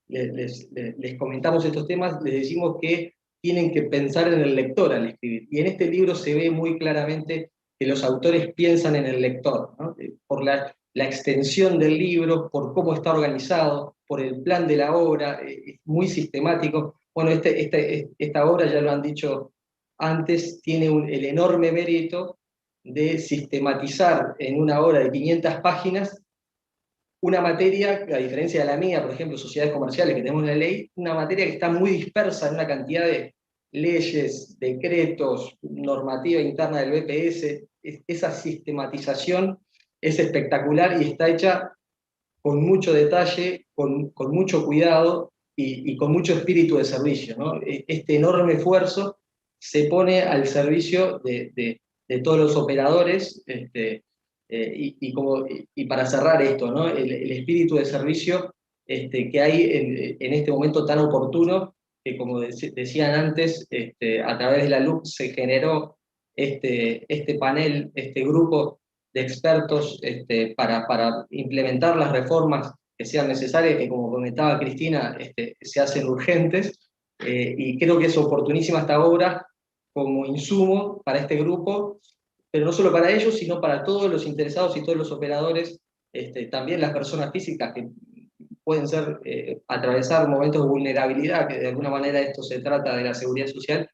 les comentamos estos temas, les decimos que tienen que pensar en el lector al escribir. Y en este libro se ve muy claramente que los autores piensan en el lector, ¿no? Por la extensión del libro, por cómo está organizado, por el plan de la obra, es muy sistemático. Bueno, esta obra, ya lo han dicho antes, tiene el enorme mérito de sistematizar en una obra de 500 páginas una materia, a diferencia de la mía, por ejemplo, sociedades comerciales, que tenemos una ley, una materia que está muy dispersa en una cantidad de leyes, decretos, normativa interna del BPS. Esa sistematización es espectacular y está hecha con mucho detalle, con mucho cuidado y con mucho espíritu de servicio, ¿no? Este enorme esfuerzo se pone al servicio de todos los operadores, y para cerrar esto, ¿no? El espíritu de servicio que hay en este momento tan oportuno, que como decían antes, a través de la LUC se generó este panel, este grupo de expertos para implementar las reformas que sean necesarias, que como comentaba Cristina, se hacen urgentes, y creo que es oportunísima esta obra como insumo para este grupo, pero no solo para ellos, sino para todos los interesados y todos los operadores, también las personas físicas que pueden atravesar momentos de vulnerabilidad, que de alguna manera esto se trata de la seguridad social,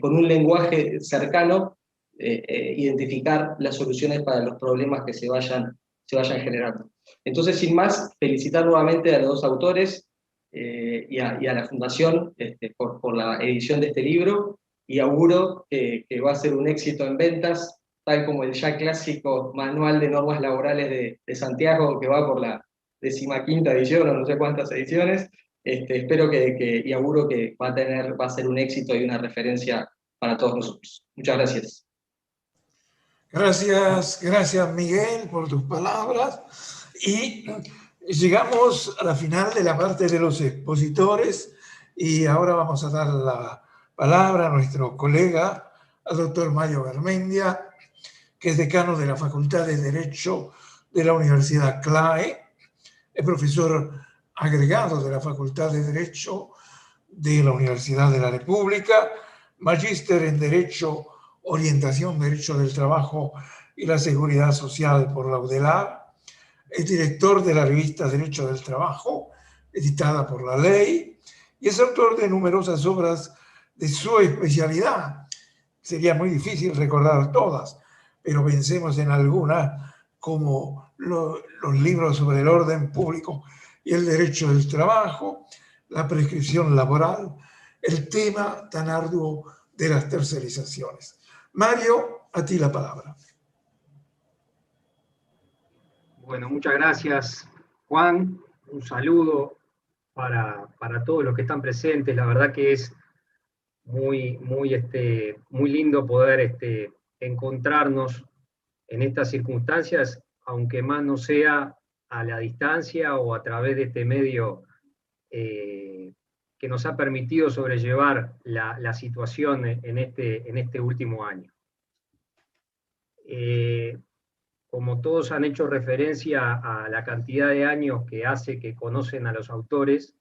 con un lenguaje cercano, identificar las soluciones para los problemas que se vayan se vayan generando. Entonces, sin más, felicitar nuevamente a los dos autores y a la Fundación por la edición de este libro, y auguro que va a ser un éxito en ventas, tal como el ya clásico Manual de Normas Laborales de Santiago, que va por la 15ª edición, o no sé cuántas ediciones. Espero y auguro que va a ser un éxito y una referencia para todos nosotros. Muchas gracias. Gracias Miguel por tus palabras. Y llegamos a la final de la parte de los expositores, y ahora vamos a dar la palabra a nuestro colega, al doctor Mario Garmendia, que es decano de la Facultad de Derecho de la Universidad CLAE, es profesor agregado de la Facultad de Derecho de la Universidad de la República, magíster en Derecho, Orientación, Derecho del Trabajo y la Seguridad Social por la UDELAR, es director de la revista Derecho del Trabajo, editada por La Ley, y es autor de numerosas obras de su especialidad. Sería muy difícil recordar todas, pero pensemos en algunas, como los libros sobre el orden público y el derecho del trabajo, la prescripción laboral, el tema tan arduo de las tercerizaciones. Mario, a ti la palabra. Bueno, muchas gracias, Juan. Un saludo para todos los que están presentes. La verdad que es muy lindo poder encontrarnos en estas circunstancias, aunque más no sea a la distancia o a través de este medio que nos ha permitido sobrellevar la situación en este último año. Como todos han hecho referencia a la cantidad de años que hace que conocen a los autores,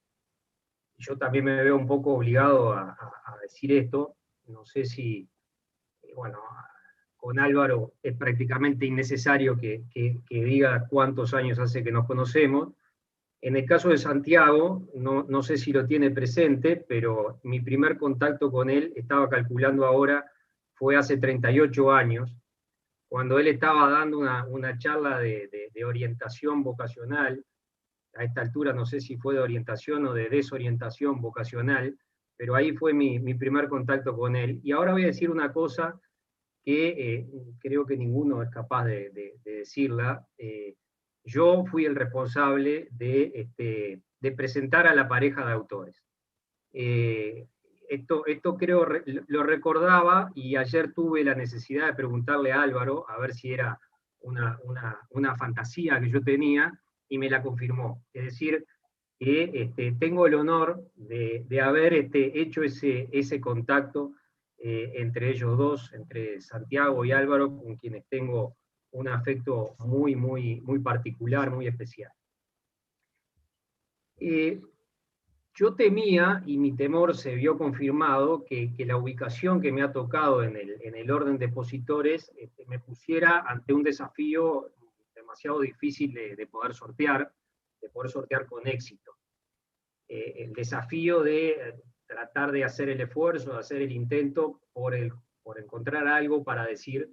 yo también me veo un poco obligado a decir esto. No sé si, bueno, con Álvaro es prácticamente innecesario que diga cuántos años hace que nos conocemos. En el caso de Santiago, no sé si lo tiene presente, pero mi primer contacto con él, estaba calculando ahora, fue hace 38 años, cuando él estaba dando una charla de orientación vocacional. A esta altura no sé si fue de orientación o de desorientación vocacional, pero ahí fue mi primer contacto con él. Y ahora voy a decir una cosa que creo que ninguno es capaz de decirla. Yo fui el responsable de presentar a la pareja de autores. Esto creo lo recordaba, y ayer tuve la necesidad de preguntarle a Álvaro a ver si era una fantasía que yo tenía, y me la confirmó. Es decir, que tengo el honor de haber hecho ese contacto entre ellos dos, entre Santiago y Álvaro, con quienes tengo un afecto muy, muy, muy particular, muy especial. Yo temía, y mi temor se vio confirmado, que la ubicación que me ha tocado en el orden de expositores me pusiera ante un desafío demasiado difícil de poder sortear con éxito. El desafío de tratar de hacer el esfuerzo, de hacer el intento por encontrar algo para decir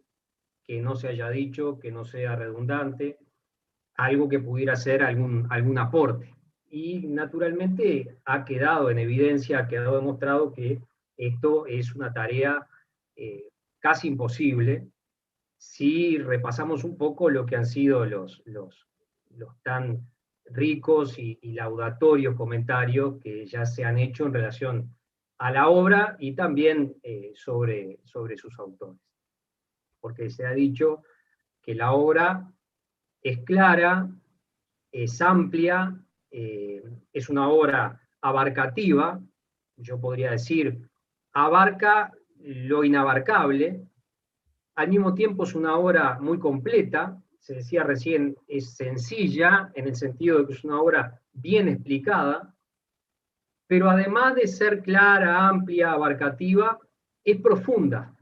que no se haya dicho, que no sea redundante, algo que pudiera ser algún aporte. Y naturalmente ha quedado en evidencia, ha quedado demostrado que esto es una tarea casi imposible si repasamos un poco lo que han sido los tan ricos y laudatorios comentarios que ya se han hecho en relación a la obra y también sobre sus autores. Porque se ha dicho que la obra es clara, es amplia, es una obra abarcativa, yo podría decir, abarca lo inabarcable, al mismo tiempo es una obra muy completa, se decía recién, es sencilla, en el sentido de que es una obra bien explicada, pero además de ser clara, amplia, abarcativa, es profunda,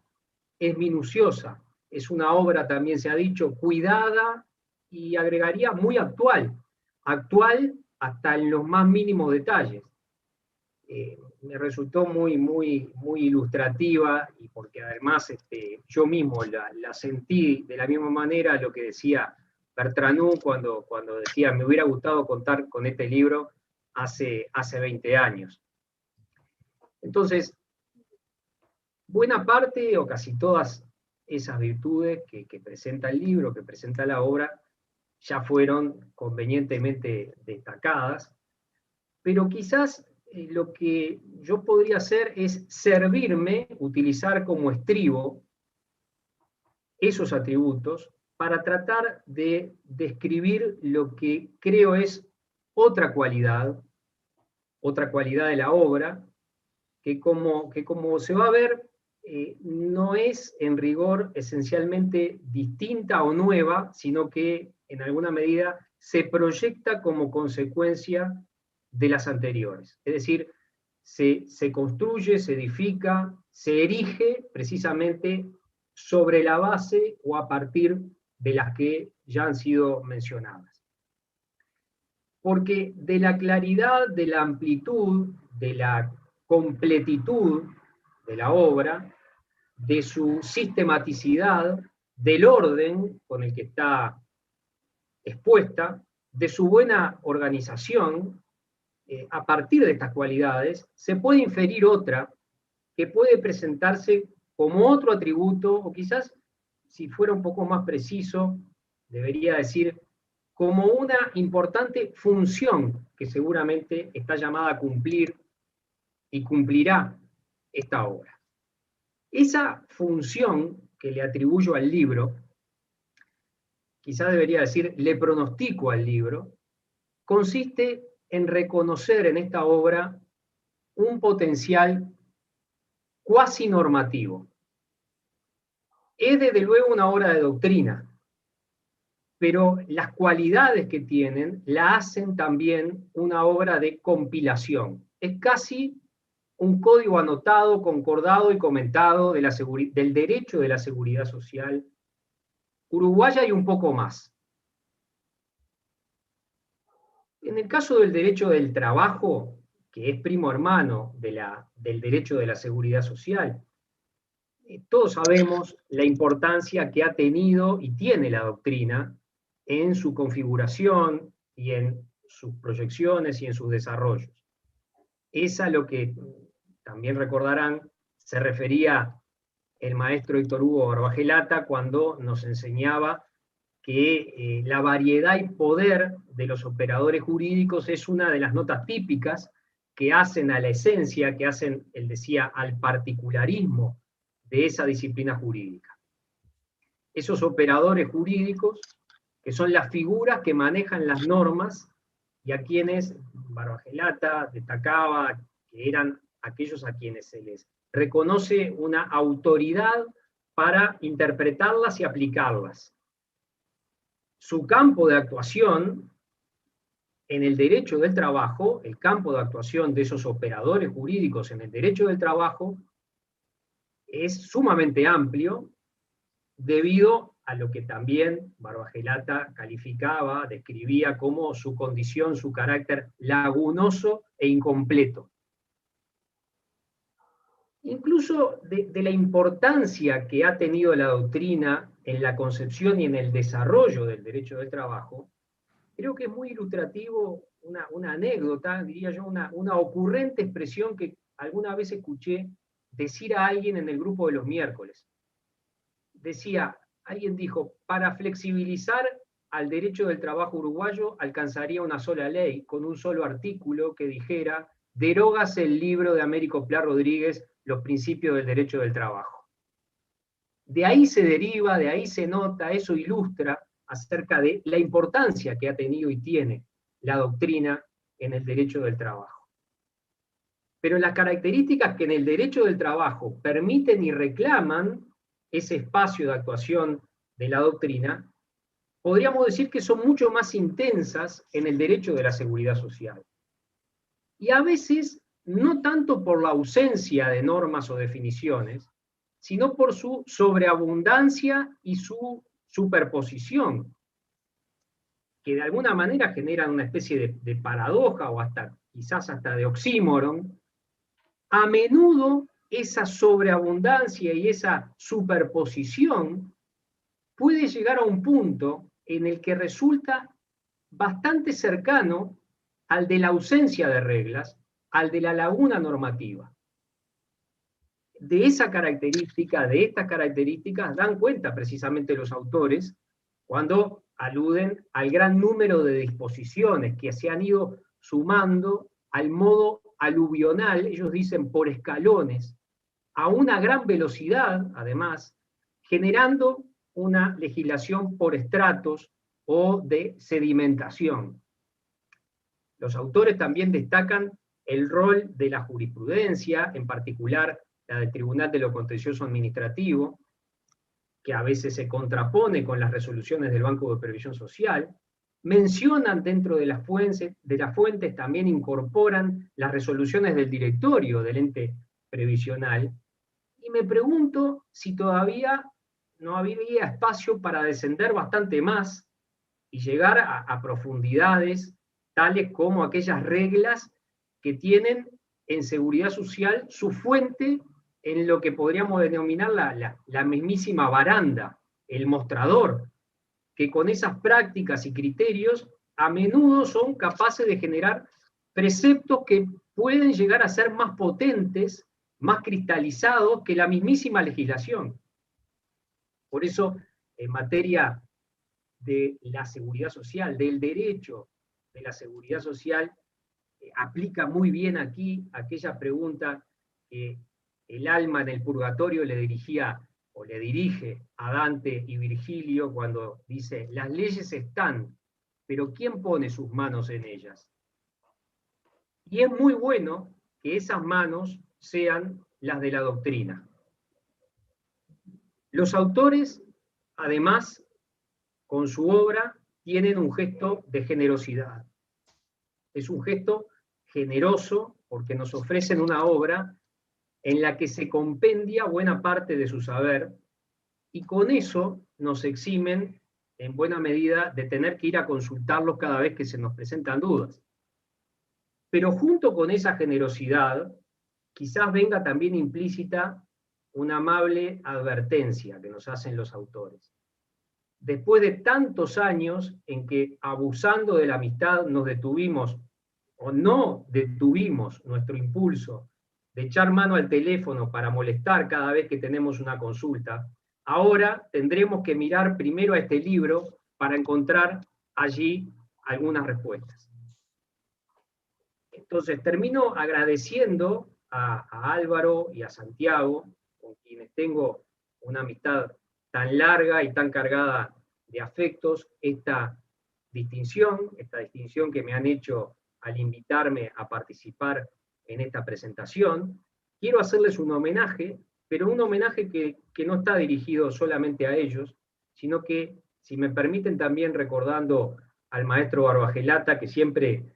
es minuciosa, es una obra, también se ha dicho, cuidada, y agregaría muy actual hasta en los más mínimos detalles. Me resultó muy, muy, muy ilustrativa, y porque además yo mismo la sentí de la misma manera lo que decía Bertrand cuando decía, me hubiera gustado contar con este libro hace 20 años. Entonces, buena parte o casi todas esas virtudes que presenta el libro, que presenta la obra, ya fueron convenientemente destacadas, pero quizás lo que yo podría hacer es servirme, utilizar como estribo esos atributos para tratar de describir lo que creo es otra cualidad de la obra, que como se va a ver, no es en rigor esencialmente distinta o nueva, sino que en alguna medida se proyecta como consecuencia de las anteriores. Es decir, se construye, se edifica, se erige precisamente sobre la base o a partir de las que ya han sido mencionadas. Porque de la claridad, de la amplitud, de la completitud de la obra, de su sistematicidad, del orden con el que está expuesta, de su buena organización, a partir de estas cualidades, se puede inferir otra que puede presentarse como otro atributo, o quizás, si fuera un poco más preciso, debería decir, como una importante función que seguramente está llamada a cumplir y cumplirá esta obra. Esa función que le atribuyo al libro, quizás debería decir, le pronostico al libro, consiste en reconocer en esta obra un potencial cuasi normativo. Es desde luego una obra de doctrina, pero las cualidades que tienen la hacen también una obra de compilación. Es casi un código anotado, concordado y comentado del derecho de la seguridad social uruguaya y un poco más. En el caso del derecho del trabajo, que es primo hermano del derecho de la seguridad social, todos sabemos la importancia que ha tenido y tiene la doctrina en su configuración y en sus proyecciones y en sus desarrollos. Es a lo que, también recordarán, se refería el maestro Héctor Hugo Barbagelata cuando nos enseñaba que la variedad y poder de los operadores jurídicos es una de las notas típicas que hacen a la esencia, que hacen, él decía, al particularismo de esa disciplina jurídica. Esos operadores jurídicos, que son las figuras que manejan las normas, y a quienes Barbagelata destacaba que eran aquellos a quienes se les reconoce una autoridad para interpretarlas y aplicarlas. Su campo de actuación en el derecho del trabajo, el campo de actuación de esos operadores jurídicos en el derecho del trabajo, es sumamente amplio debido a lo que también Barbagelata calificaba, describía como su condición, su carácter lagunoso e incompleto. Incluso de la importancia que ha tenido la doctrina en la concepción y en el desarrollo del derecho del trabajo, creo que es muy ilustrativo una anécdota, diría yo, una ocurrente expresión que alguna vez escuché decir a alguien en el grupo de los miércoles. Alguien dijo, para flexibilizar al derecho del trabajo uruguayo alcanzaría una sola ley, con un solo artículo que dijera, derógase el libro de Américo Pla Rodríguez, Los principios del derecho del trabajo. De ahí se deriva, de ahí se nota, eso ilustra acerca de la importancia que ha tenido y tiene la doctrina en el derecho del trabajo. Pero las características que en el derecho del trabajo permiten y reclaman ese espacio de actuación de la doctrina, podríamos decir que son mucho más intensas en el derecho de la seguridad social. Y a veces, no tanto por la ausencia de normas o definiciones, sino por su sobreabundancia y su superposición, que de alguna manera generan una especie de paradoja o quizás hasta de oxímoron. A menudo esa sobreabundancia y esa superposición puede llegar a un punto en el que resulta bastante cercano al de la ausencia de reglas, al de la laguna normativa. De esa característica, de estas características, dan cuenta precisamente los autores cuando aluden al gran número de disposiciones que se han ido sumando al modo aluvional, ellos dicen por escalones, a una gran velocidad, además, generando una legislación por estratos o de sedimentación. Los autores también destacan el rol de la jurisprudencia, en particular la del Tribunal de lo Contencioso Administrativo, que a veces se contrapone con las resoluciones del Banco de Previsión Social. Mencionan dentro de las fuentes, también incorporan las resoluciones del directorio del ente previsional, y me pregunto si todavía no había espacio para descender bastante más y llegar a profundidades tales como aquellas reglas que tienen en seguridad social su fuente en lo que podríamos denominar la mismísima baranda, el mostrador, que con esas prácticas y criterios a menudo son capaces de generar preceptos que pueden llegar a ser más potentes, más cristalizados que la mismísima legislación. Por eso, en materia de la seguridad social, del derecho de la seguridad social, aplica muy bien aquí aquella pregunta que el alma en el purgatorio le dirigía o le dirige a Dante y Virgilio cuando dice: las leyes están, pero ¿quién pone sus manos en ellas? Y es muy bueno que esas manos sean las de la doctrina. Los autores, además, con su obra, tienen un gesto de generosidad. Es un gesto generoso porque nos ofrecen una obra en la que se compendia buena parte de su saber, y con eso nos eximen en buena medida de tener que ir a consultarlos cada vez que se nos presentan dudas. Pero junto con esa generosidad, quizás venga también implícita una amable advertencia que nos hacen los autores. Después de tantos años en que, abusando de la amistad, nos detuvimos o no detuvimos nuestro impulso de echar mano al teléfono para molestar cada vez que tenemos una consulta, ahora tendremos que mirar primero a este libro para encontrar allí algunas respuestas. Entonces, termino agradeciendo a Álvaro y a Santiago, con quienes tengo una amistad tan larga y tan cargada de afectos, esta distinción que me han hecho al invitarme a participar en esta presentación. Quiero hacerles un homenaje, pero un homenaje que no está dirigido solamente a ellos, sino que, si me permiten, también recordando al maestro Barbagelata, que siempre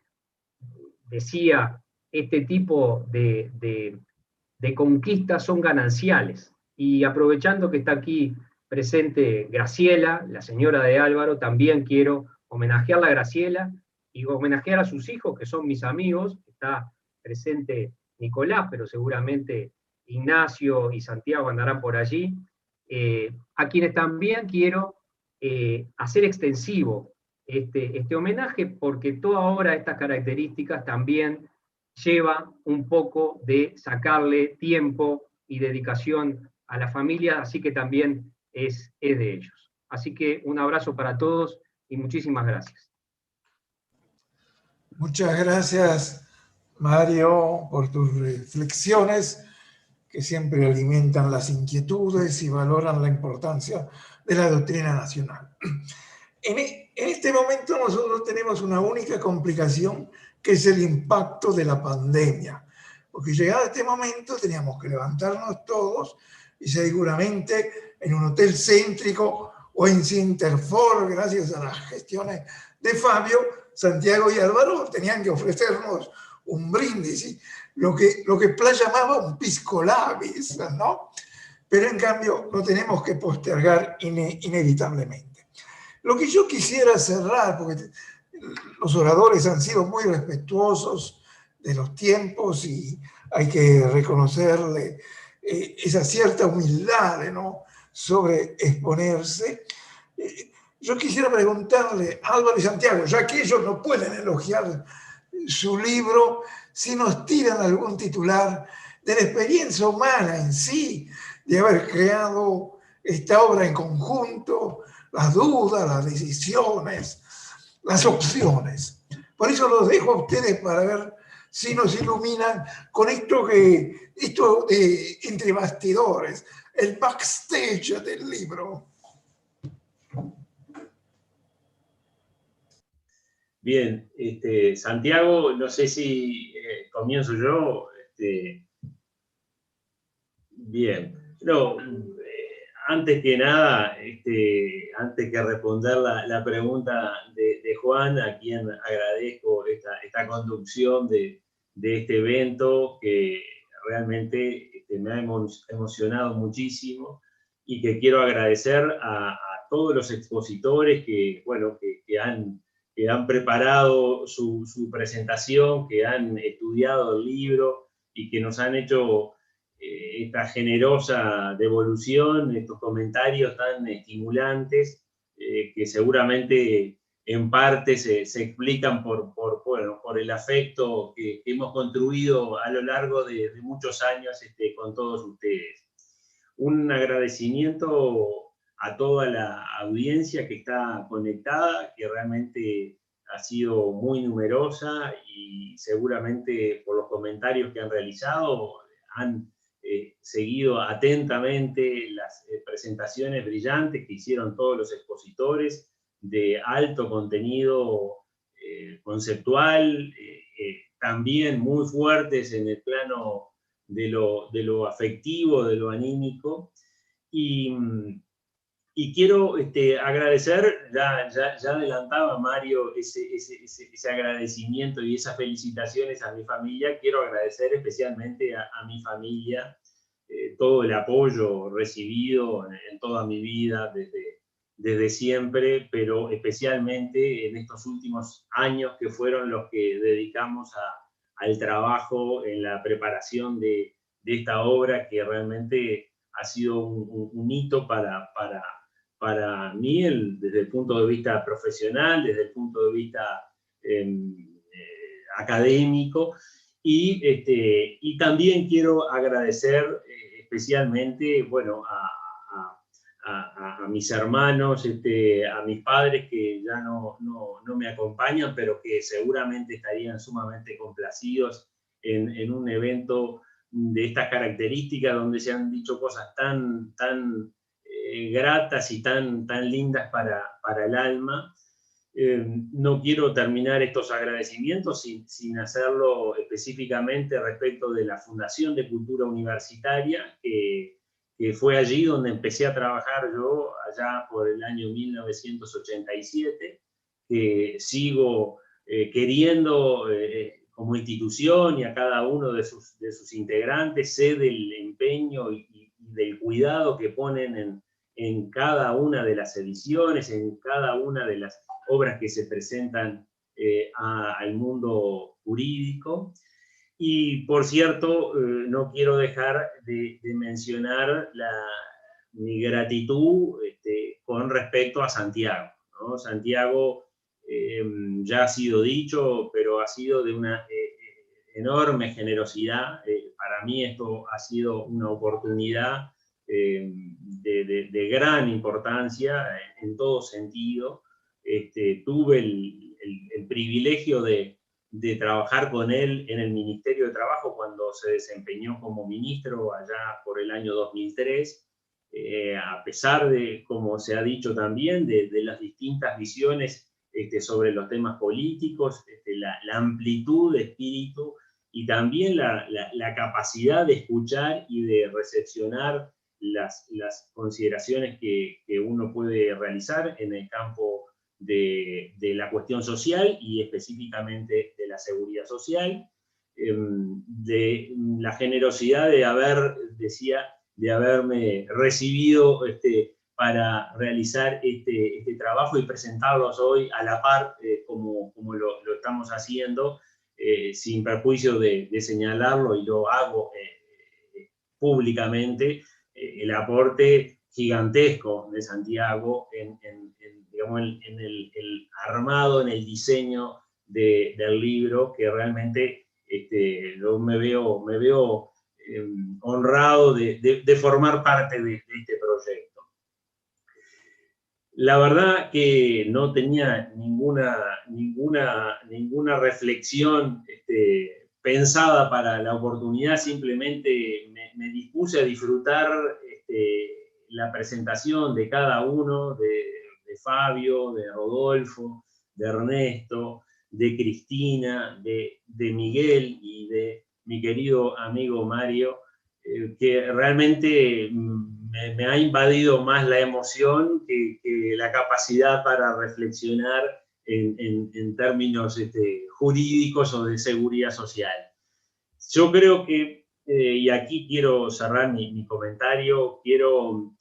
decía: este tipo de conquistas son gananciales. Y aprovechando que está aquí presente Graciela, la señora de Álvaro, también quiero homenajearla a Graciela y homenajear a sus hijos, que son mis amigos. Está presente Nicolás, pero seguramente Ignacio y Santiago andarán por allí, a quienes también quiero hacer extensivo este homenaje, porque toda obra de estas características también lleva un poco de sacarle tiempo y dedicación a la familia, así que también es de ellos. Así que un abrazo para todos y muchísimas gracias. Muchas gracias, Mario, por tus reflexiones que siempre alimentan las inquietudes y valoran la importancia de la doctrina nacional. En este momento nosotros tenemos una única complicación, que es el impacto de la pandemia, porque llegado este momento teníamos que levantarnos todos y seguramente en un hotel céntrico o en Cinterfor, gracias a las gestiones de Fabio, Santiago y Álvaro tenían que ofrecernos un brindis, lo que Pla llamaba un pisco labis, ¿no? Pero en cambio lo tenemos que postergar inevitablemente. Lo que yo quisiera cerrar, porque los oradores han sido muy respetuosos de los tiempos y hay que reconocerle esa cierta humildad, ¿no?, sobre exponerse. Yo quisiera preguntarle a Álvaro y Santiago, ya que ellos no pueden elogiar su libro, si nos tiran algún titular de la experiencia humana en sí, de haber creado esta obra en conjunto, las dudas, las decisiones, las opciones. Por eso los dejo a ustedes para ver si nos iluminan con esto de entre bastidores, el backstage del libro. Bien, Santiago, no sé si comienzo yo. Bien, no, antes que nada, antes que responder la pregunta de Juan, a quien agradezco esta conducción de este evento que realmente me ha emocionado muchísimo y que quiero agradecer a todos los expositores que han preparado su presentación, que han estudiado el libro y que nos han hecho esta generosa devolución, estos comentarios tan estimulantes, que seguramente en parte se explican por el afecto que hemos construido a lo largo de muchos años con todos ustedes. Un agradecimiento a toda la audiencia que está conectada, que realmente ha sido muy numerosa y seguramente por los comentarios que han realizado han seguido atentamente las presentaciones brillantes que hicieron todos los expositores de alto contenido conceptual, también muy fuertes en el plano de lo afectivo, de lo anímico. Y quiero agradecer, ya adelantaba Mario ese agradecimiento y esas felicitaciones a mi familia. Quiero agradecer especialmente a mi familia todo el apoyo recibido en toda mi vida desde siempre, pero especialmente en estos últimos años que fueron los que dedicamos al trabajo en la preparación de esta obra, que realmente ha sido un hito para mí, desde el punto de vista profesional, desde el punto de vista académico, y también quiero agradecer especialmente, bueno, a mis hermanos, a mis padres que ya no me acompañan, pero que seguramente estarían sumamente complacidos en un evento de estas características, donde se han dicho cosas tan gratas y tan lindas para el alma. No quiero terminar estos agradecimientos sin hacerlo específicamente respecto de la Fundación de Cultura Universitaria, que fue allí donde empecé a trabajar yo, allá por el año 1987, que sigo queriendo como institución, y a cada uno de sus integrantes, sé del empeño y del cuidado que ponen en cada una de las ediciones, en cada una de las obras que se presentan al mundo jurídico. Y, por cierto, no quiero dejar de mencionar mi gratitud con respecto a Santiago, ¿no? Santiago, ya ha sido dicho, pero ha sido de una enorme generosidad. Para mí esto ha sido una oportunidad de gran importancia en todo sentido. Tuve el privilegio de trabajar con él en el Ministerio de Trabajo cuando se desempeñó como ministro allá por el año 2003, a pesar de, como se ha dicho también, de las distintas visiones sobre los temas políticos, la amplitud de espíritu y también la capacidad de escuchar y de recepcionar las consideraciones que uno puede realizar en el campo de la cuestión social y específicamente de la seguridad social, de la generosidad de haberme recibido para realizar este trabajo y presentarlos hoy a la par, como lo estamos haciendo, sin perjuicio de señalarlo, y lo hago públicamente, el aporte gigantesco de Santiago en digamos, en el armado, en el diseño del libro, que realmente yo me veo honrado de formar parte de este proyecto. La verdad que no tenía ninguna reflexión pensada para la oportunidad, simplemente me dispuse a disfrutar la presentación de cada uno, de Fabio, de Rodolfo, de Ernesto, de Cristina, de Miguel y de mi querido amigo Mario, que realmente me ha invadido más la emoción que la capacidad para reflexionar en términos jurídicos o de seguridad social. Yo creo que, y aquí quiero cerrar mi comentario, quiero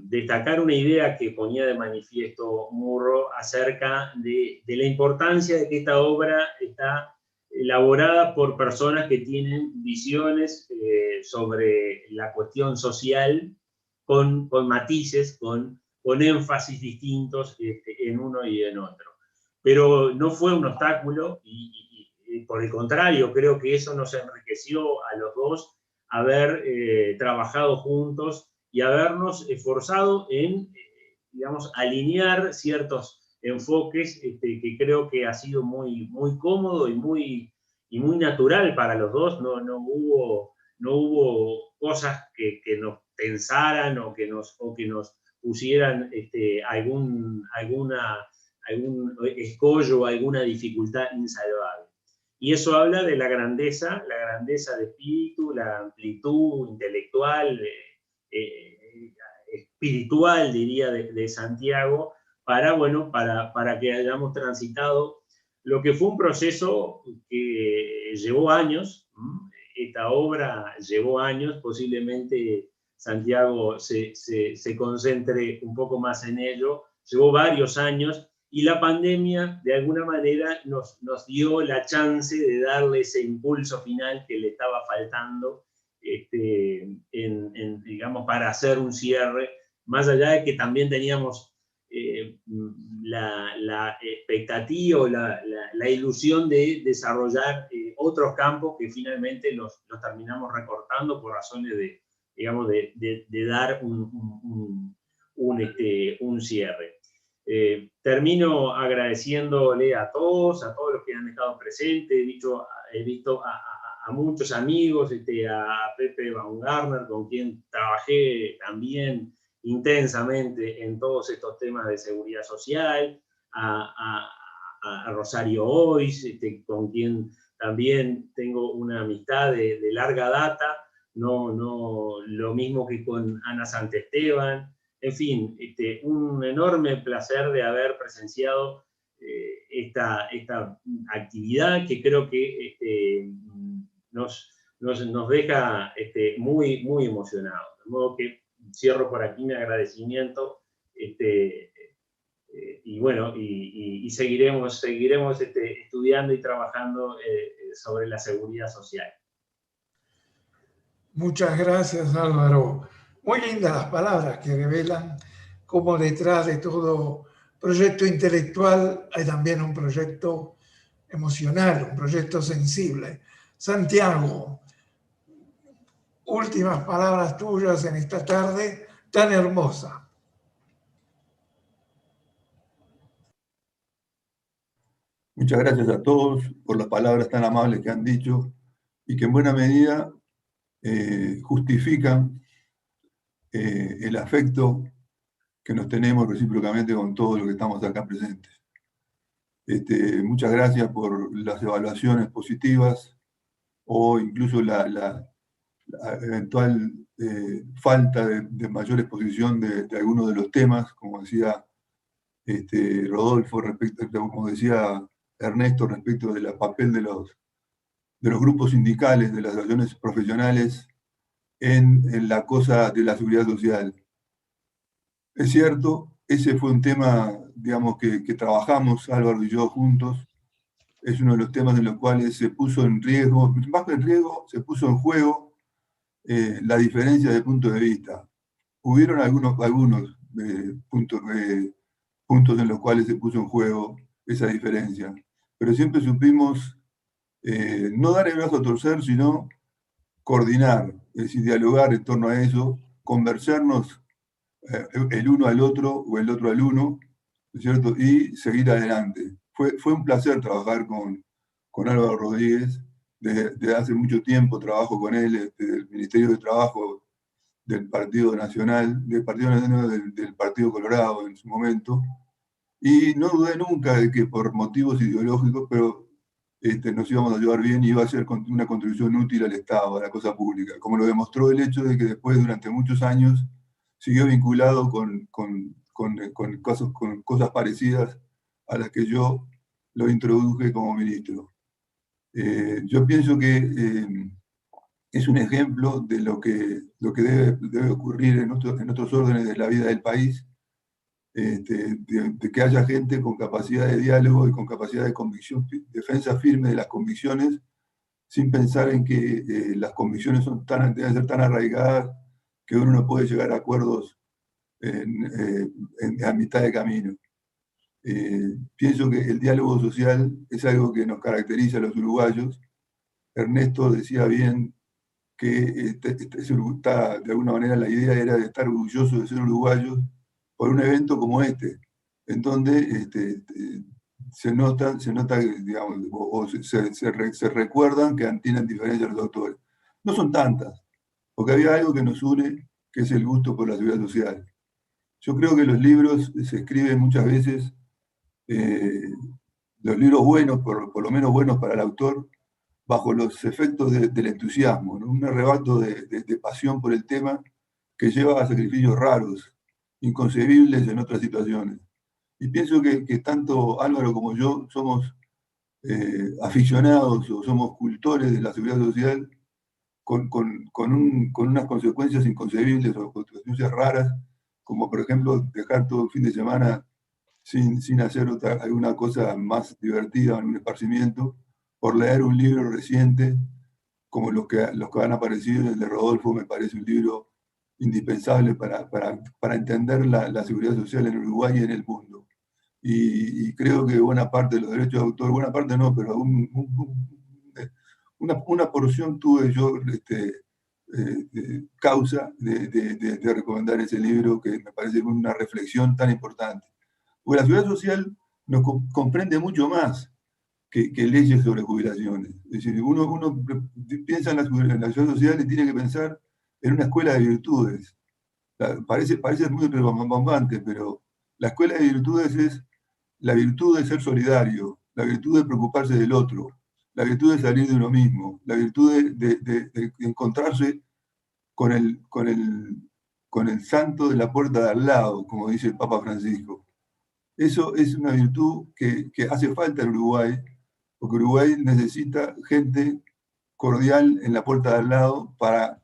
destacar una idea que ponía de manifiesto Murro acerca de la importancia de que esta obra está elaborada por personas que tienen visiones sobre la cuestión social con matices, con énfasis distintos en uno y en otro. Pero no fue un obstáculo y por el contrario, creo que eso nos enriqueció a los dos haber trabajado juntos y habernos esforzado en, digamos, alinear ciertos enfoques que creo que ha sido muy cómodo y muy natural para los dos. No hubo cosas que nos pensaran o que nos pusieran algún escollo, alguna dificultad insalvable. Y eso habla de la grandeza de espíritu, la amplitud intelectual, espiritual, diría, de Santiago, para que hayamos transitado lo que fue un proceso que llevó años. Esta obra llevó años, posiblemente Santiago se concentre un poco más en ello, llevó varios años, y la pandemia de alguna manera nos dio la chance de darle ese impulso final que le estaba faltando, digamos, para hacer un cierre, más allá de que también teníamos la expectativa o la ilusión de desarrollar otros campos que finalmente los terminamos recortando por razones de, digamos, de dar un cierre. Termino agradeciéndole a todos los que han estado presentes. He visto a muchos amigos, a Pepe Baumgartner, con quien trabajé también intensamente en todos estos temas de seguridad social, a Rosario Ois, con quien también tengo una amistad de larga data, no lo mismo que con Ana Santesteban. En fin, un enorme placer de haber presenciado esta actividad que creo que nos deja muy emocionados. De modo que cierro por aquí mi agradecimiento, y bueno, y seguiremos estudiando y trabajando sobre la seguridad social. Muchas gracias, Álvaro. Muy lindas las palabras que revelan cómo detrás de todo proyecto intelectual hay también un proyecto emocional, un proyecto sensible. Santiago, últimas palabras tuyas en esta tarde tan hermosa. Muchas gracias a todos por las palabras tan amables que han dicho y que en buena medida justifican el afecto que nos tenemos recíprocamente con todos los que estamos acá presentes. Muchas gracias por las evaluaciones positivas o incluso la eventual falta de mayor exposición de algunos de los temas, como decía Rodolfo, como decía Ernesto, respecto del papel de los grupos sindicales, de las asociaciones profesionales en la cosa de la seguridad social. Es cierto, ese fue un tema, digamos, que trabajamos Álvaro y yo juntos. Es uno de los temas en los cuales se puso en riesgo, más que en riesgo, se puso en juego la diferencia de punto de vista. Hubieron algunos puntos puntos en los cuales se puso en juego esa diferencia. Pero siempre supimos no dar el brazo a torcer, sino coordinar, es decir, dialogar en torno a eso, conversarnos el uno al otro o el otro al uno, ¿no es cierto? Y seguir adelante. Fue un placer trabajar con Álvaro Rodríguez. Desde hace mucho tiempo trabajo con él, desde el Ministerio de Trabajo del Partido Nacional, del Partido Colorado en su momento, y no dudé nunca de que por motivos ideológicos, pero nos íbamos a llevar bien y iba a ser una contribución útil al Estado, a la cosa pública, como lo demostró el hecho de que después, durante muchos años, siguió vinculado con cosas parecidas a las que yo lo introduje como ministro. Yo pienso que es un ejemplo de lo que debe ocurrir en otros órdenes de la vida del país, de que haya gente con capacidad de diálogo y con capacidad de convicción, defensa firme de las convicciones, sin pensar en que las convicciones deben ser tan arraigadas que uno no puede llegar a acuerdos a mitad de camino. Pienso que el diálogo social es algo que nos caracteriza a los uruguayos. Ernesto decía bien que de alguna manera la idea era de estar orgulloso de ser uruguayos por un evento como este, en donde se nota, digamos, o se recuerdan que tienen diferencias los autores. No son tantas, porque había algo que nos une, que es el gusto por la seguridad social. Yo creo que los libros se escriben muchas veces, los libros buenos, por lo menos buenos para el autor, bajo los efectos del entusiasmo, ¿no? Un arrebato de pasión por el tema que lleva a sacrificios raros, inconcebibles en otras situaciones. Y pienso que tanto Álvaro como yo somos aficionados o somos cultores de la seguridad social con unas consecuencias inconcebibles o consecuencias raras, como por ejemplo dejar todo el fin de semana sin hacer alguna cosa más divertida, un esparcimiento, por leer un libro reciente, como los que han aparecido. El de Rodolfo me parece un libro indispensable para entender la seguridad social en Uruguay y en el mundo. Y creo que buena parte de los derechos de autor, buena parte no, pero una porción tuve yo causa de recomendar ese libro, que me parece una reflexión tan importante. Porque la seguridad social nos comprende mucho más que leyes sobre jubilaciones. Es decir, uno piensa en la seguridad social y tiene que pensar en una escuela de virtudes. Parece muy rimbombante, pero la escuela de virtudes es la virtud de ser solidario, la virtud de preocuparse del otro, la virtud de salir de uno mismo, la virtud de encontrarse con el santo de la puerta de al lado, como dice el Papa Francisco. Eso es una virtud que hace falta en Uruguay, porque Uruguay necesita gente cordial en la puerta de al lado para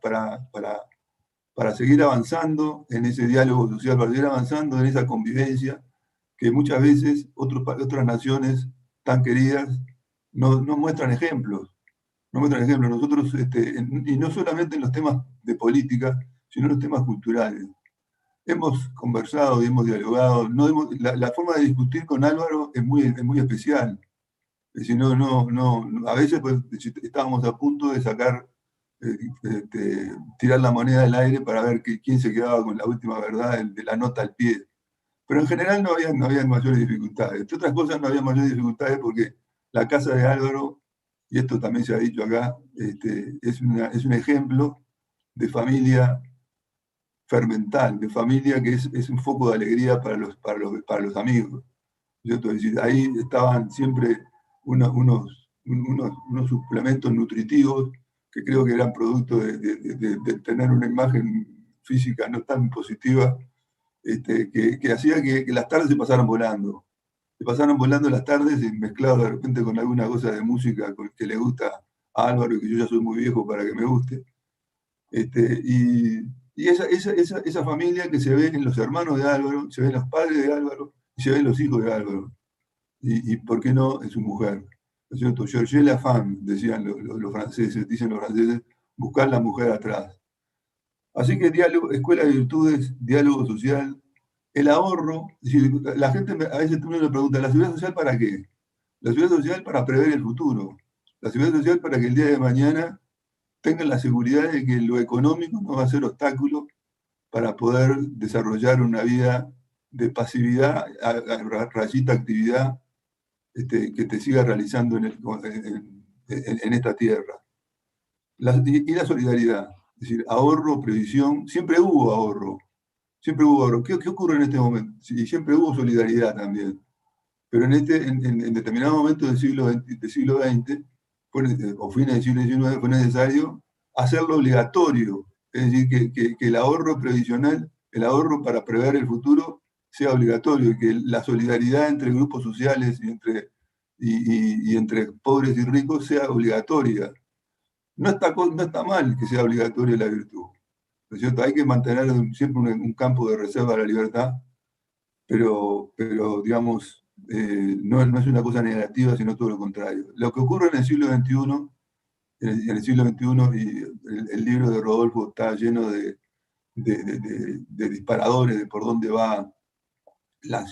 seguir avanzando en ese diálogo social, para seguir avanzando en esa convivencia que muchas veces otras naciones tan queridas no muestran ejemplos. No muestran ejemplos. Nosotros, y no solamente en los temas de política, sino en los temas culturales. Hemos conversado y hemos dialogado. La forma de discutir con Álvaro es muy especial. Es decir, a veces pues, estábamos a punto de sacar, tirar la moneda al aire para ver quién se quedaba con la última verdad de la nota al pie. Pero en general no había mayores dificultades. Entre otras cosas, no había mayores dificultades porque la casa de Álvaro, y esto también se ha dicho acá, es un ejemplo de familia fermental, de familia que es un foco de alegría para los amigos. Es decir, ahí estaban siempre unos suplementos nutritivos que creo que eran producto de tener una imagen física no tan positiva, que hacía que las tardes se pasaran volando. Se pasaron volando las tardes y mezclados de repente con alguna cosa de música que le gusta a Álvaro y que yo ya soy muy viejo para que me guste. Y esa familia que se ve en los hermanos de Álvaro, se ven los padres de Álvaro y se ven los hijos de Álvaro. Y ¿por qué no en su mujer? ¿No es cierto? Georges Lafemme, decían los franceses, dicen los franceses, buscar la mujer atrás. Así que escuela de virtudes, diálogo social, el ahorro, es decir, la gente a veces uno le pregunta, ¿la seguridad social para qué? La seguridad social para prever el futuro. La seguridad social para que el día de mañana tengan la seguridad de que lo económico no va a ser obstáculo para poder desarrollar una vida de pasividad, rayita actividad, que te siga realizando en esta tierra. Y la solidaridad, es decir, ahorro, previsión, siempre hubo ahorro. Siempre hubo ahorro. ¿Qué ocurre en este momento? Sí, siempre hubo solidaridad también. Pero en determinado momento del siglo XX, o fines del siglo XIX, fue necesario hacerlo obligatorio. Es decir, que el ahorro previsional, el ahorro para prever el futuro, sea obligatorio, y que la solidaridad entre grupos sociales y entre pobres y ricos sea obligatoria. No está mal que sea obligatoria la virtud, ¿no es cierto? Hay que mantener siempre un campo de reserva a la libertad, pero digamos, no es una cosa negativa, sino todo lo contrario. Lo que ocurre en el siglo XXI, en el siglo XXI, y el libro de Rodolfo está lleno de disparadores de por dónde va la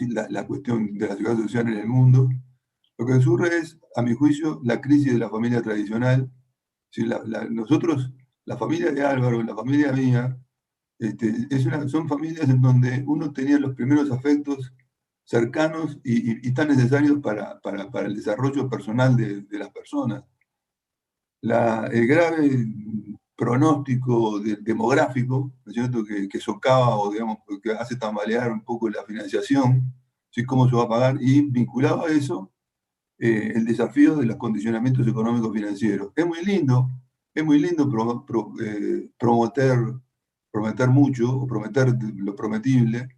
cuestión de la seguridad social en el mundo. Lo que ocurre es, a mi juicio, la crisis de la familia tradicional. Si nosotros, la familia de Álvaro, la familia mía, son familias en donde uno tenía los primeros afectos cercanos y tan necesarios para el desarrollo personal de las personas. El grave pronóstico demográfico, ¿no es cierto?, que socava o digamos, que hace tambalear un poco la financiación, ¿sí?, cómo se va a pagar, y vinculado a eso, el desafío de los condicionamientos económicos financieros. Es muy lindo prometer mucho, o prometer lo prometible,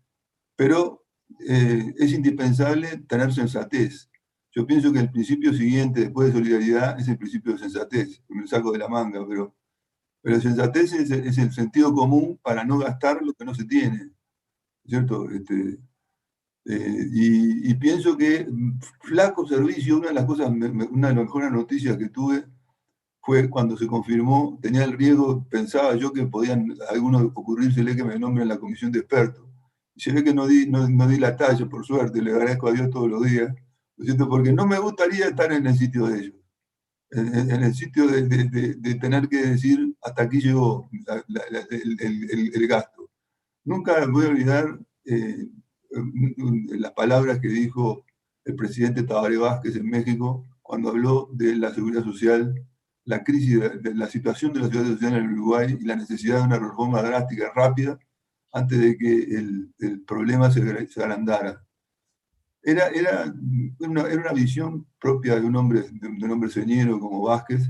pero es indispensable tener sensatez. Yo pienso que el principio siguiente, después de solidaridad, es el principio de sensatez. Me saco de la manga, pero sensatez es el sentido común para no gastar lo que no se tiene, ¿cierto? Y pienso que flaco servicio, una de las mejores noticias que tuve fue cuando se confirmó, tenía el riesgo, pensaba yo que podían algunos ocurrírsele que me nombren en la comisión de expertos. Y se ve que no di la talla, por suerte, le agradezco a Dios todos los días, ¿no es cierto?, porque no me gustaría estar en el sitio de ellos, en el sitio de tener que decir, hasta aquí llegó el gasto. Nunca voy a olvidar las palabras que dijo el presidente Tabaré Vázquez en México cuando habló de la seguridad social, la crisis de la situación de la seguridad social en el Uruguay y la necesidad de una reforma drástica, rápida, antes de que el problema se agrandara. Era una visión propia de un hombre señero como Vázquez,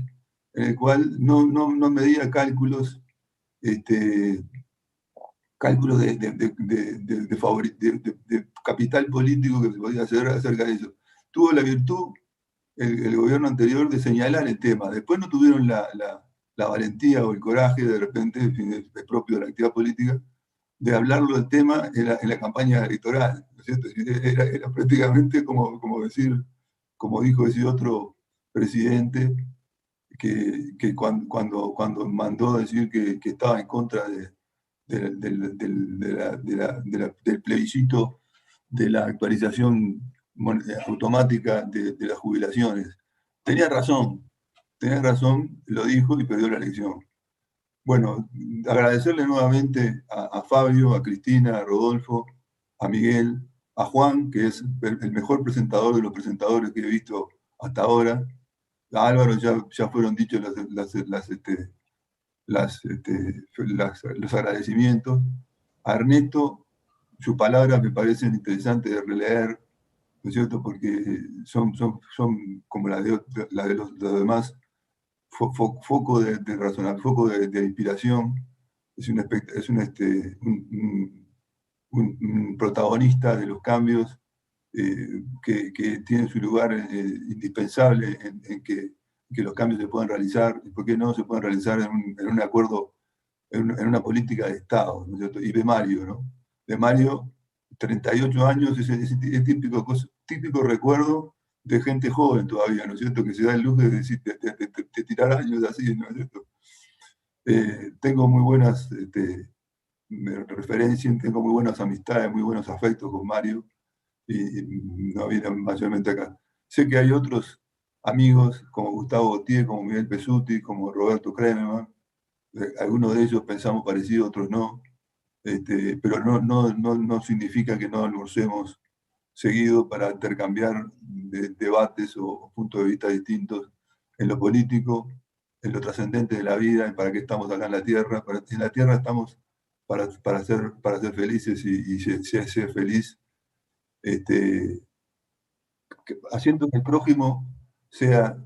en el cual no medía cálculos de capital político que se podía hacer acerca de eso. Tuvo la virtud el gobierno anterior de señalar el tema. Después no tuvieron la valentía o el coraje, de repente, es propio de la actividad política, de hablarlo del tema en la campaña electoral, ¿no es cierto? Era prácticamente como dijo ese otro presidente, que cuando mandó decir que estaba en contra del plebiscito de la actualización automática de las jubilaciones. Tenía razón, lo dijo y perdió la elección. Bueno, agradecerle nuevamente a Fabio, a Cristina, a Rodolfo, a Miguel, a Juan, que es el mejor presentador de los presentadores que he visto hasta ahora. A Álvaro ya fueron dichos los agradecimientos. A Ernesto, sus palabras me parecen interesantes de releer, ¿no es cierto?, porque son como la de los demás, foco de razonamiento, foco de inspiración. Es un protagonista de los cambios que tiene su lugar indispensable en que los cambios se puedan realizar, y por qué no se pueden realizar en un acuerdo, en una política de Estado, ¿no es cierto? Y de Mario, ¿no? De Mario, 38 años, es típico recuerdo de gente joven todavía, ¿no es cierto?, que se da el lujo de tirar años así, ¿no es cierto? Tengo muy buenas me referencien. Tengo muy buenas amistades, muy buenos afectos con Mario, y no viene mayormente acá. Sé que hay otros amigos, como Gustavo Gautier, como Miguel Pesuti, como Roberto Kremerman. Algunos de ellos pensamos parecido, otros no. Pero no significa que no almorcemos seguido para intercambiar debates o puntos de vista distintos en lo político, en lo trascendente de la vida, en para qué estamos acá en la Tierra. En la Tierra estamos para ser felices y ser feliz, haciendo que el prójimo sea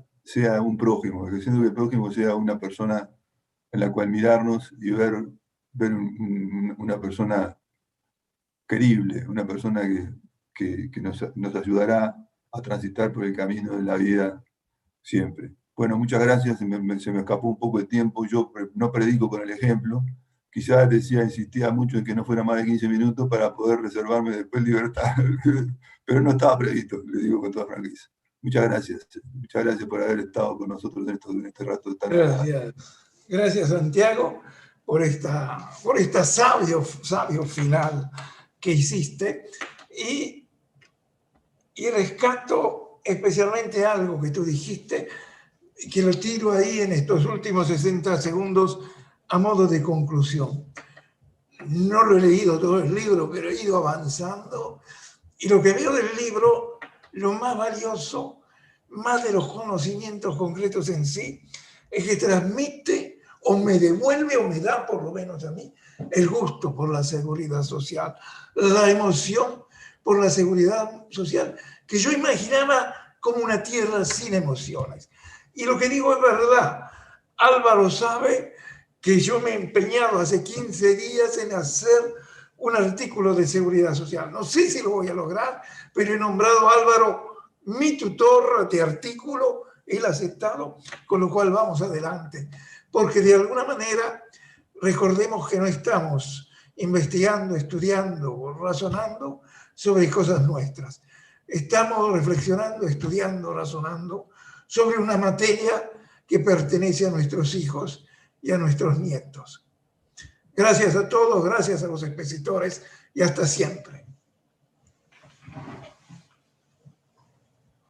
un prójimo, haciendo que el prójimo sea una persona en la cual mirarnos y ver una persona querible, una persona que nos ayudará a transitar por el camino de la vida siempre. Bueno, muchas gracias, se me escapó un poco de tiempo, yo no predico con el ejemplo, quizás insistía mucho en que no fuera más de 15 minutos para poder reservarme después libertad, pero no estaba previsto, le digo con toda franqueza. Muchas gracias por haber estado con nosotros en este rato tan agradable. Gracias, Santiago, por esta sabio final que hiciste, y rescato especialmente algo que tú dijiste, que lo tiro ahí en estos últimos 60 segundos a modo de conclusión. No lo he leído todo el libro, pero he ido avanzando, y lo que veo del libro, lo más valioso, más de los conocimientos concretos en sí, es que transmite o me devuelve o me da, por lo menos a mí, el gusto por la seguridad social, la emoción por la seguridad social, que yo imaginaba como una tierra sin emociones. Y lo que digo es verdad. Álvaro sabe que yo me he empeñado hace 15 días en hacer un artículo de seguridad social. No sé si lo voy a lograr, pero he nombrado a Álvaro mi tutor de artículo, él ha aceptado, con lo cual vamos adelante. Porque de alguna manera, recordemos que no estamos investigando, estudiando o razonando sobre cosas nuestras. Estamos reflexionando, estudiando, razonando sobre una materia que pertenece a nuestros hijos y a nuestros nietos. Gracias a todos, gracias a los expositores y hasta siempre.